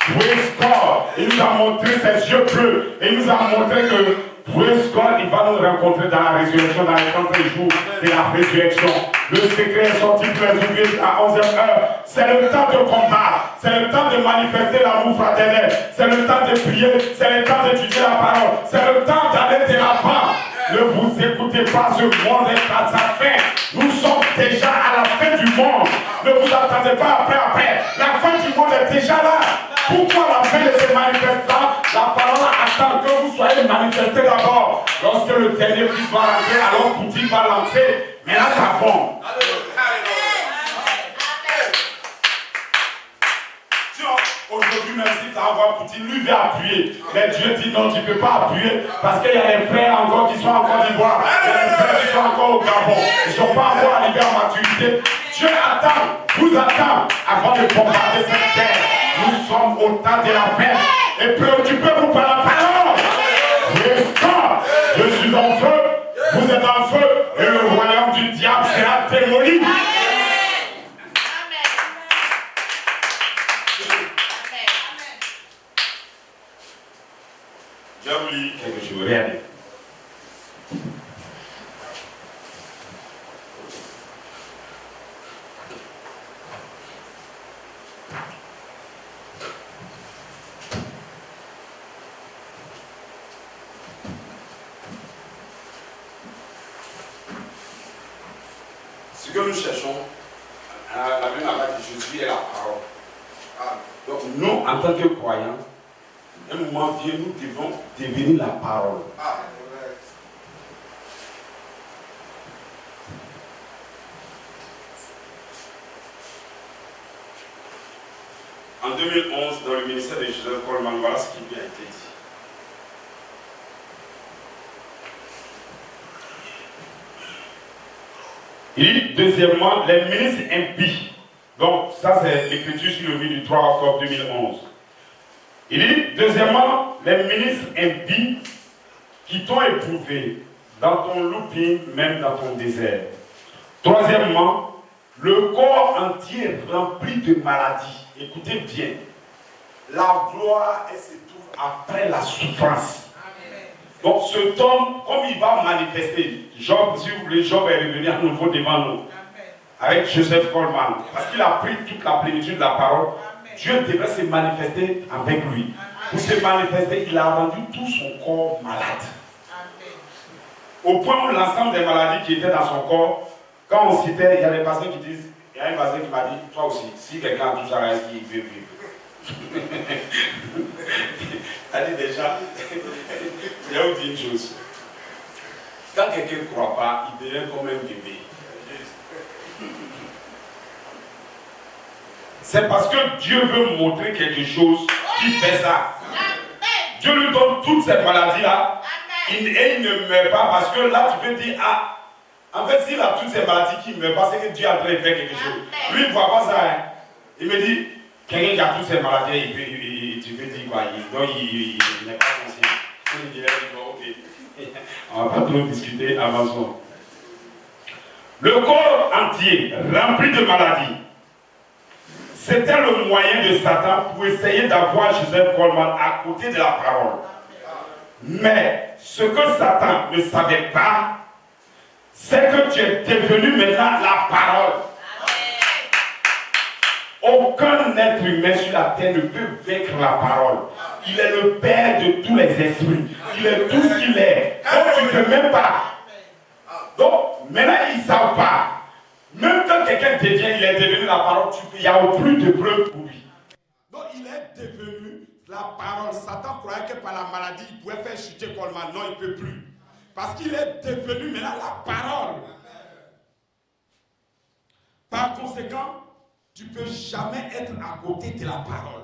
Praise God. Il nous a montré ses yeux bleus. Et il nous a montré que praise God, il va nous rencontrer dans la résurrection, dans les 30 jours de la résurrection. Le secret est sorti pour les oubliés à 11e heure. C'est le temps de combat. C'est le temps de manifester l'amour fraternel. C'est le temps de prier. C'est le temps d'étudier la parole. C'est le temps d'aller de l'avant. Ne vous écoutez pas, ce monde est à sa fin. Nous sommes déjà à la fin du monde. Ne vous attendez pas après. La fin du monde est déjà là. Pourquoi la fin de ces manifestants? La parole attend que vous soyez manifestés d'abord. Lorsque le dernier fils va rentrer, alors Poutine va lancer. Mais là, ça bombe. Aujourd'hui, même si tu envoies Poutine, lui veut appuyer. Mais Dieu dit non, tu ne peux pas appuyer parce qu'il y a des frères encore qui sont en Côte d'Ivoire. Il y a des frères qui sont encore au Gabon. Ils ne sont pas encore arrivés à maturité. Dieu attend, vous attend avant de bombarder cette terre. Nous sommes au temps de la paix. Et préoccupez-vous par la parole. Je suis en feu, vous êtes en feu, et le royaume du diable sera démoli. Je vous lis quelque chose. Regardez. Ce que nous cherchons, la même affaire que Jésus est la parole. Donc nous, en tant que croyants, un moment vient, nous devons devenir la parole. En 2011, dans le ministère de Joseph Coleman, voilà ce qui lui a été dit. Il dit, deuxièmement, les ministres impies. Donc, ça c'est l'écriture sur le livre du 3 octobre 2011. Il dit, deuxièmement, les ministres impies qui t'ont éprouvé dans ton looping, même dans ton désert. Troisièmement, le corps entier rempli de maladies. Écoutez bien, la gloire, elle se trouve après la souffrance. Donc cet homme, comme il va manifester, Job, si vous voulez, Job est revenu à nouveau devant nous, avec Joseph Coleman, parce qu'il a pris toute la plénitude de la parole. Dieu devait se manifester avec lui. Pour se manifester, il a rendu tout son corps malade. Au point où l'ensemble des maladies qui étaient dans son corps, quand on citait, il y a des personnes qui disent, il y a un pasteur qui m'a dit, toi aussi, si quelqu'un a tout ça, il veut vivre. Elle dit déjà, je vais vous dire une chose. Quand quelqu'un ne croit pas, il devient comme un bébé. c'est parce que Dieu veut montrer quelque chose qu'il fait ça. Dieu lui donne toutes ces maladies-là et il ne meurt pas parce que là tu peux dire, ah, en fait s'il a toutes ces maladies qu'il ne meurt pas, c'est que Dieu est en train de faire quelque chose. Lui il ne voit pas ça. Hein. Il me dit, quelqu'un qui a toutes ces maladies, tu peux dire quoi, il n'est pas conscient. Il dirait, bon, ok, on ne va pas trop discuter, avançons. Le corps entier, rempli de maladies, c'était le moyen de Satan pour essayer d'avoir Joseph Coleman à côté de la parole. Mais ce que Satan ne savait pas, c'est que tu es devenu maintenant la parole. Aucun être humain sur la terre ne peut vaincre la parole. Il est le père de tous les esprits. Il est tout ce qu'il est. Donc tu ne peux même pas. Donc maintenant ils ne savent pas. Même quand quelqu'un devient, il est devenu la parole, il n'y a plus de preuves pour lui. Donc il est devenu la parole. Satan croyait que par la maladie, il pouvait faire chuter Coleman. Non, il ne peut plus. Parce qu'il est devenu maintenant la parole. Par conséquent, tu ne peux jamais être à côté de la parole.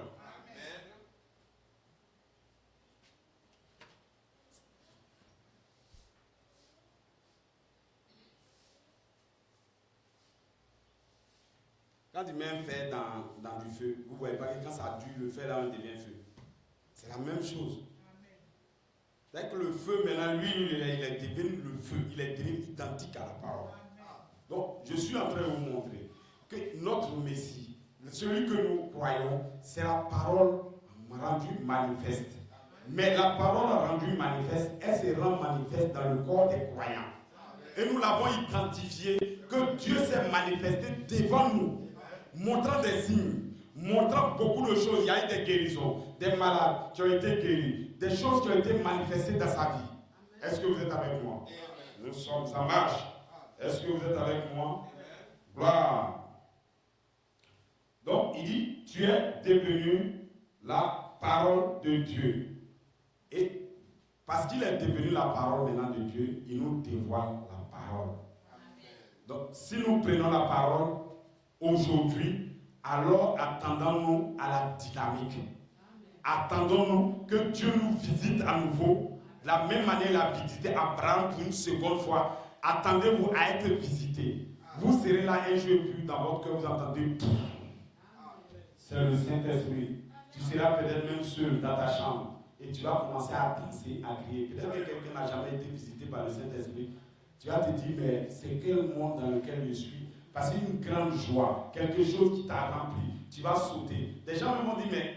Quand tu mets un fer dans du feu, vous ne voyez pas que quand ça dure, le fer là, on devient feu. C'est la même chose. C'est que le feu, maintenant, lui, il est devenu le feu. Il est devenu identique à la parole. Donc, je suis en train de vous montrer que notre Messie, celui que nous croyons, c'est la parole rendue manifeste. Mais la parole rendue manifeste, elle se rend manifeste dans le corps des croyants. Et nous l'avons identifié que Dieu s'est manifesté devant nous, montrant des signes, montrant beaucoup de choses. Il y a eu des guérisons, des malades qui ont été guéris, des choses qui ont été manifestées dans sa vie. Est-ce que vous êtes avec moi? Nous sommes en marche. Est-ce que vous êtes avec moi? Gloire. Donc, il dit, tu es devenu la parole de Dieu. Et parce qu'il est devenu la parole maintenant de Dieu, il nous dévoile la parole. Donc, si nous prenons la parole aujourd'hui, alors attendons-nous à la dynamique. Attendons-nous que Dieu nous visite à nouveau. De la même manière, il a visité Abraham pour une seconde fois. Attendez-vous à être visité. Vous serez là un jour vu dans votre cœur, vous entendez. C'est le Saint-Esprit. Tu seras peut-être même seul dans ta chambre. Et tu vas commencer à danser, à crier. Peut-être que quelqu'un n'a jamais été visité par le Saint-Esprit. Tu vas te dire, mais c'est quel monde dans lequel je suis? Parce qu'il y a une grande joie, quelque chose qui t'a rempli. Tu vas sauter. Des gens me m'ont dit, mais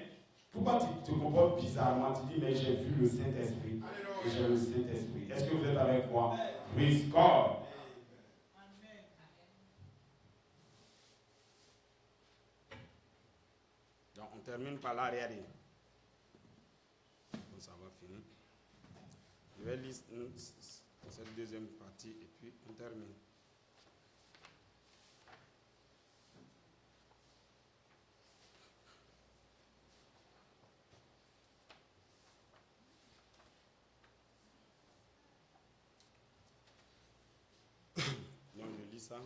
pourquoi tu te comportes bizarrement? Tu dis, mais j'ai vu le Saint-Esprit. Et j'ai le Saint-Esprit. Est-ce que vous êtes avec moi? Praise God. Donc on termine par là, regardez. Donc ça va finir. Je vais lire cette deuxième partie et puis on termine. Donc je lis ça.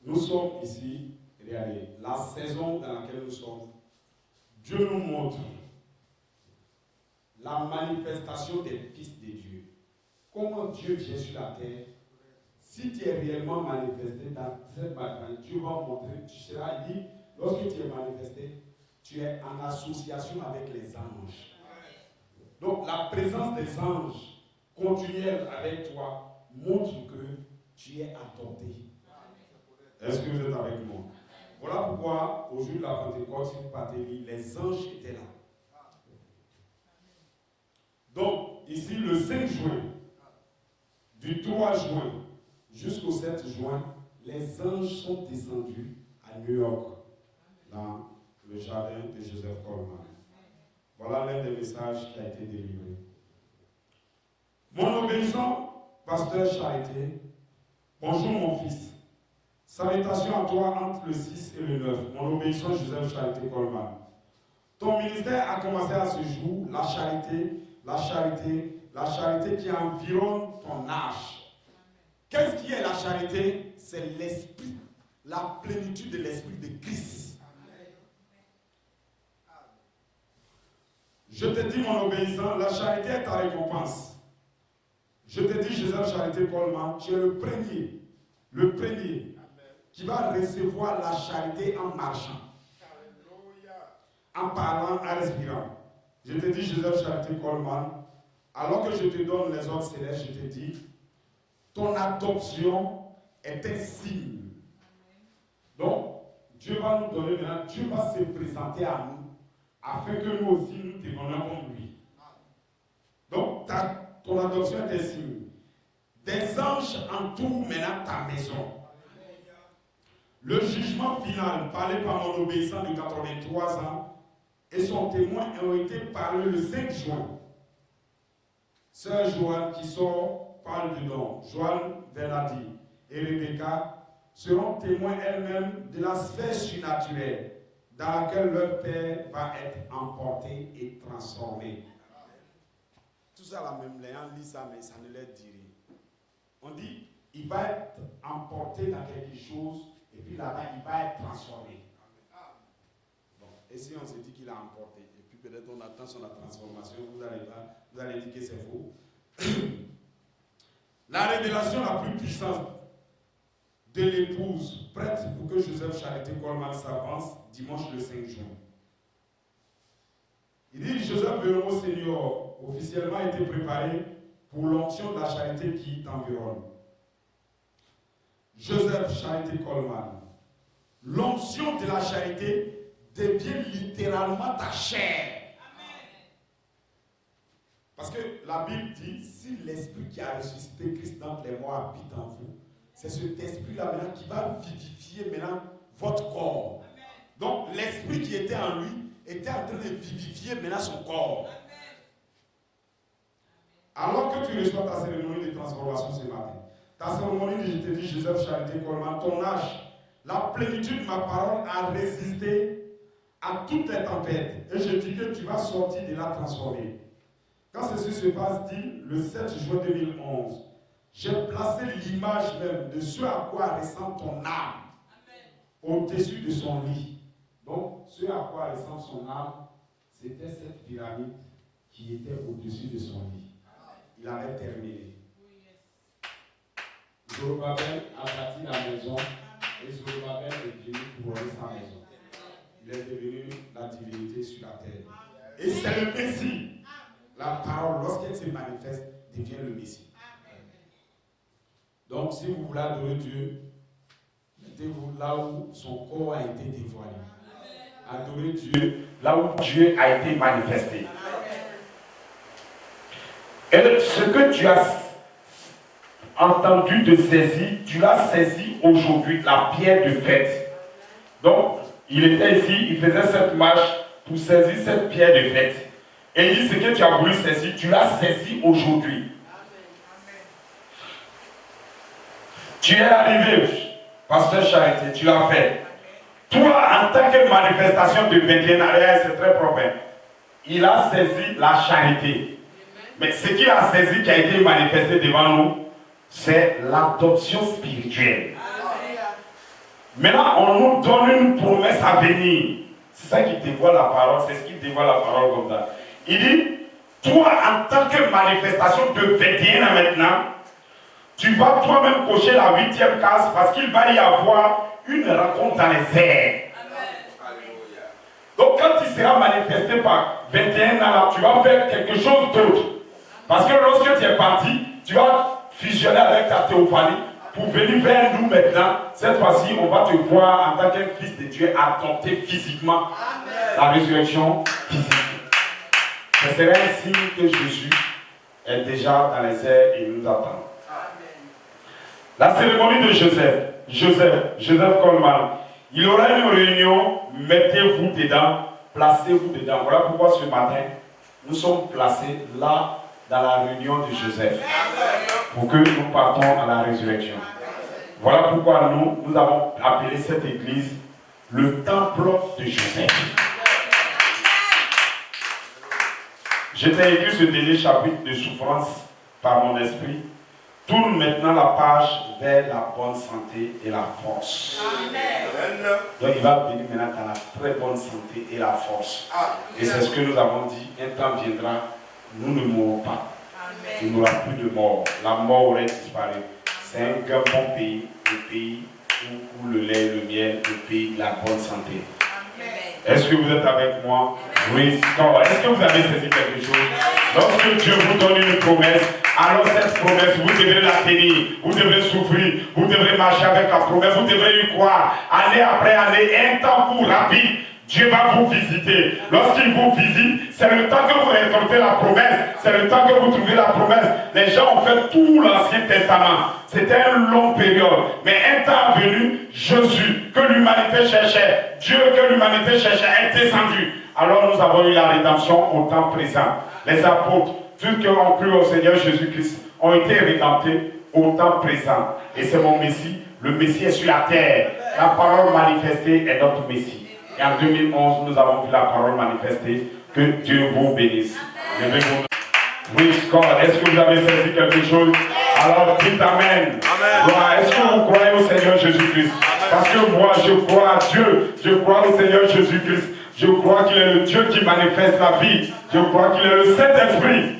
Nous sommes ici, regardez, la saison dans laquelle nous sommes, Dieu nous montre la manifestation des fils de Dieu. Comment Dieu vient sur la terre. Si tu es réellement manifesté dans cette bataille, Dieu va montrer, tu seras dit, lorsque tu es manifesté, tu es en association avec les anges. Donc la présence des anges continuelle avec toi montre que tu es adopté. Est-ce que vous êtes avec moi? Voilà pourquoi, au jour de la Pentecôte, si vous partez lire, les anges étaient là. Donc, ici, le 5 juin, du 3 juin jusqu'au 7 juin, les anges sont descendus à New York, dans le jardin de Joseph Coleman. Voilà l'un des messages qui a été délivré. Mon obéissant, pasteur Charité, bonjour mon fils. Salutations à toi entre le 6 et le 9. Mon obéissant Joseph Charité Coleman. Ton ministère a commencé à ce jour, la charité qui environne ton âge. Qu'est-ce qui est la charité? C'est l'esprit, la plénitude de l'esprit de Christ. Je te dis, mon obéissant, la charité est ta récompense. Je te dis, Joseph Charité Coleman, tu es le premier qui va recevoir la charité en marchant, en parlant, en respirant. Je te dis, Joseph Charité Coleman, alors que je te donne les ordres célestes, je te dis, ton adoption est un signe. Donc, Dieu va nous donner maintenant, Dieu va se présenter à nous, afin que nous aussi nous témoignons comme lui. Donc, ton adoption est un signe. Des anges entourent maintenant ta maison. Le jugement final, parlé par mon obéissant de 83 ans, et son témoin ont été parlé le 5 juin. Sœur Joanne qui sort, parle dedans. Joanne Venadi et Rebecca seront témoins elles-mêmes de la sphère surnaturelle dans laquelle leur père va être emporté et transformé. Tout ça, là même, les gens lisent ça, mais ça ne leur dit rien. On dit, il va être emporté dans quelque chose, et puis là-bas, il va être transformé. Bon, et si on se dit qu'il a emporté, et puis peut-être on attend sur la transformation, vous allez dire que c'est faux. La révélation la plus puissante de l'épouse, prête pour que Joseph Charité Coleman s'avance, dimanche le 5 juin. Il dit, Joseph Velomo Senior, officiellement a été préparé pour l'onction de la charité qui t'environne. Joseph Charité Coleman, l'onction de la charité devient littéralement ta chair. Parce que la Bible dit, si l'esprit qui a ressuscité Christ d'entre les morts habite en vous, c'est cet esprit-là maintenant qui va vivifier maintenant votre corps. Donc l'esprit qui était en lui était en train de vivifier maintenant son corps. Alors que tu reçois ta cérémonie de transformation ce matin, ta cérémonie, je te dis, Joseph Charité Coleman, ton âge, la plénitude de ma parole a résisté à toutes les tempêtes. Et je dis que tu vas sortir de là transformé. Quand ceci se passe, dit le 7 juin 2011, j'ai placé l'image même de ce à quoi ressemble ton âme au-dessus de son lit. Donc, ce à quoi ressemble son âme, c'était cette pyramide qui était au-dessus de son lit. Il avait terminé. Zorobabel a bâti la maison et Zorobabel est venu couronner sa maison. Il est devenu la divinité sur la terre. Et c'est le Messie. La parole, lorsqu'elle se manifeste, devient le Messie. Donc, si vous voulez adorer Dieu, mettez-vous là où son corps a été dévoilé. Adorez Dieu là où Dieu a été manifesté. Et ce que tu as entendu de saisir, tu l'as saisi aujourd'hui, la pierre de fête. Donc, il était ici, il faisait cette marche pour saisir cette pierre de fête. Et il dit ce que tu as voulu saisir, tu l'as saisi aujourd'hui. Tu es arrivé, pasteur Charité, tu l'as fait. Toi, en tant que manifestation de 21 ans, c'est très propre. Il a saisi la charité. Mais ce qu'il a saisi qui a été manifesté devant nous, c'est l'adoption spirituelle. Maintenant, on nous donne une promesse à venir. C'est ça qui dévoile la parole, c'est ce qui dévoile la parole comme ça. Il dit, toi, en tant que manifestation de 21 ans maintenant, tu vas toi-même cocher la 8e case parce qu'il va y avoir une rencontre dans les airs. Donc, quand il sera manifesté par 21 ans, là, tu vas faire quelque chose d'autre. Parce que lorsque tu es parti, tu vas fusionner avec ta théophanie pour venir vers nous maintenant. Cette fois-ci, on va te voir en tant qu'un fils de Dieu adopté physiquement. La résurrection physique. Ce serait un signe que Jésus est déjà dans les airs et nous attend. La cérémonie de Joseph Coleman. Il y aura une réunion, mettez-vous dedans, placez-vous dedans. Voilà pourquoi ce matin, nous sommes placés là dans la réunion de Joseph. Pour que nous partons à la résurrection. Voilà pourquoi nous avons appelé cette église le temple de Joseph. Je t'ai écrit ce dernier chapitre de souffrance par mon esprit Tourne maintenant la page vers la bonne santé et la force. Amen. Donc il va venir maintenant dans la très bonne santé et la force. Et c'est ce que nous avons dit, un temps viendra, nous ne mourrons pas. Il n'y aura plus de mort. La mort aurait disparu. C'est un grand bon pays, le pays où le lait, le miel, le pays de la bonne santé. Est-ce que vous êtes avec moi? Oui. Est-ce que vous avez saisi quelque chose? Lorsque Dieu vous donne une promesse, alors cette promesse, vous devrez la tenir, vous devrez souffrir, vous devrez marcher avec la promesse, vous devrez y croire. Année après année, un temps court, rapide, Dieu va vous visiter. Lorsqu'il vous visite, c'est le temps que vous récoltez la promesse, c'est le temps que vous trouvez la promesse. Les gens ont fait tout l'Ancien Testament. C'était une longue période. Mais un temps venu, Jésus, que l'humanité cherchait, Dieu que l'humanité cherchait, est descendu. Alors nous avons eu la rédemption au temps présent. Les apôtres, tous qui ont cru au Seigneur Jésus-Christ, ont été rédemptés au temps présent. Et c'est mon Messie. Le Messie est sur la terre. La parole manifestée est notre Messie. Et en 2011, nous avons vu la parole manifestée. Que Dieu vous bénisse. Oui, Scott, est-ce que vous avez saisi quelque chose? Alors dites Amen. Est-ce que vous croyez au Seigneur Jésus-Christ? Parce que moi, je crois à Dieu. Je crois au Seigneur Jésus-Christ. Je crois qu'il est le Dieu qui manifeste la vie. Je crois qu'il est le Saint-Esprit.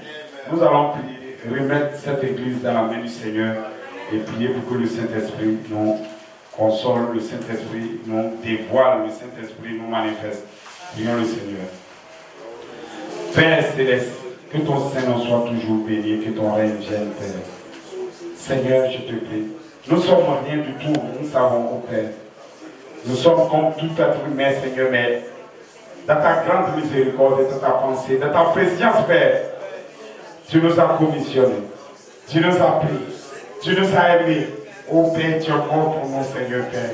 Nous allons prier, remettre cette église dans la main du Seigneur et prier pour que le Saint-Esprit nous console, le Saint-Esprit nous dévoile, le Saint-Esprit nous manifeste. Prions le Seigneur. Père Céleste, que ton Saint-Nom soit toujours béni, que ton règne vienne, Père. Seigneur, je te prie. Nous ne sommes rien du tout, nous savons, ô Père. Nous sommes comme tout être humain, Seigneur, mais dans ta grande miséricorde et de ta pensée, de ta présence, Père, tu nous as commissionnés, tu nous as pris, tu nous as aimés. Ô Père, tu es mort pour nous, Seigneur, Père.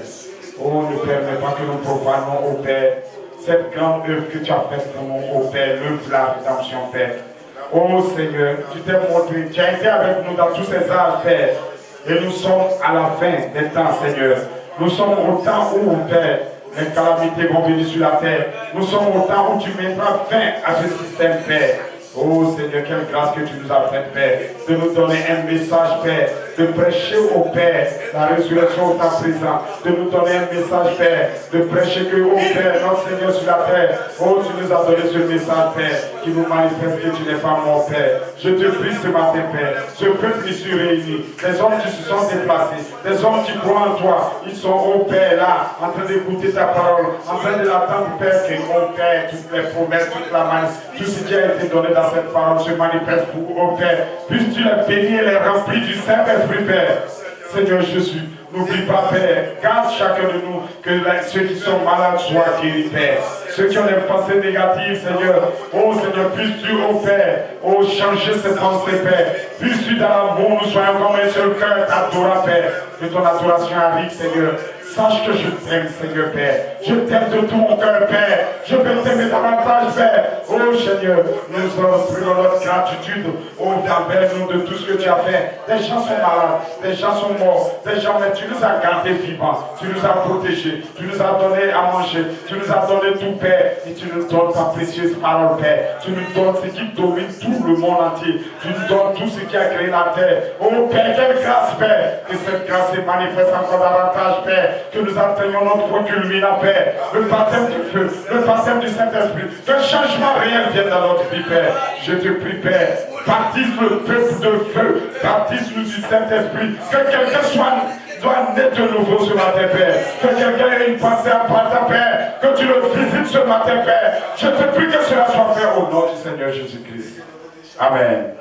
Oh, ne permets pas que nous profanons, ô Père, cette grande œuvre que tu as faite pour nous, ô Père, l'œuvre de la rédemption, Père. Oh Seigneur, tu t'es montré, tu as été avec nous dans tous ces âges, Père. Et nous sommes à la fin des temps, Seigneur. Nous sommes au temps où, Père, les calamités vont venir sur la terre. Nous sommes au temps où tu mettras fin à ce système, Père. Oh Seigneur, quelle grâce que tu nous as faite, Père, de nous donner un message, Père, de prêcher au Père la résurrection au temps présent, de nous donner un message, Père, de prêcher que, oh Père, notre Seigneur sur la terre, oh tu nous as donné ce message, Père, qui nous manifeste que tu n'es pas mort, Père. Je te prie ce matin, Père, ce peuple ici réuni, des hommes qui se sont déplacés, des hommes qui croient en toi, ils sont, oh Père, là, en train d'écouter ta parole, en train de l'attendre, Père, que, oh Père, toutes les promesses, toute la main, tout ce qui a été donné dans cette parole se manifeste pour vous, oh Père. Puisses-tu les bénir et les remplir du Saint-Esprit, Père. Seigneur Jésus, n'oublie pas, Père, garde chacun de nous, que ceux qui sont malades soient guéris, Père. Ceux qui ont des pensées négatives, Seigneur, oh Seigneur, puisses-tu, oh Père, oh changer ces pensées, Père. Puisses-tu dans l'amour, nous soyons comme un seul cœur t'adorant, Père. Que ton adoration arrive, Seigneur. Sache que je t'aime, Seigneur Père. Je t'aime de tout mon cœur, Père. Je veux t'aimer davantage, Père. Oh Seigneur, nous offrons notre gratitude envers nous de tout ce que tu as fait. Des gens sont malades, des gens sont morts, des gens, mais tu nous as gardés vivants, tu nous as protégés, tu nous as donné à manger, tu nous as donné tout, Père, et tu nous donnes ta précieuse parole, Père. Tu nous donnes ce qui domine tout le monde entier. Tu nous donnes tout ce qui a créé la terre. Oh Père, quelle grâce, Père. Que cette grâce se manifeste encore davantage, Père. Que nous atteignons notre culminant, Père. Le baptême du feu, le baptême du Saint-Esprit. Que changement réel vienne dans notre vie, Père. Je te prie, Père. Baptise le peuple de feu. Baptise-nous du Saint-Esprit. Que quelqu'un doit naître de nouveau ce matin, Père. Que quelqu'un ait une pensée à part, Père. Que tu le visites ce matin, Père. Je te prie que cela soit fait au nom du Seigneur Jésus-Christ. Amen.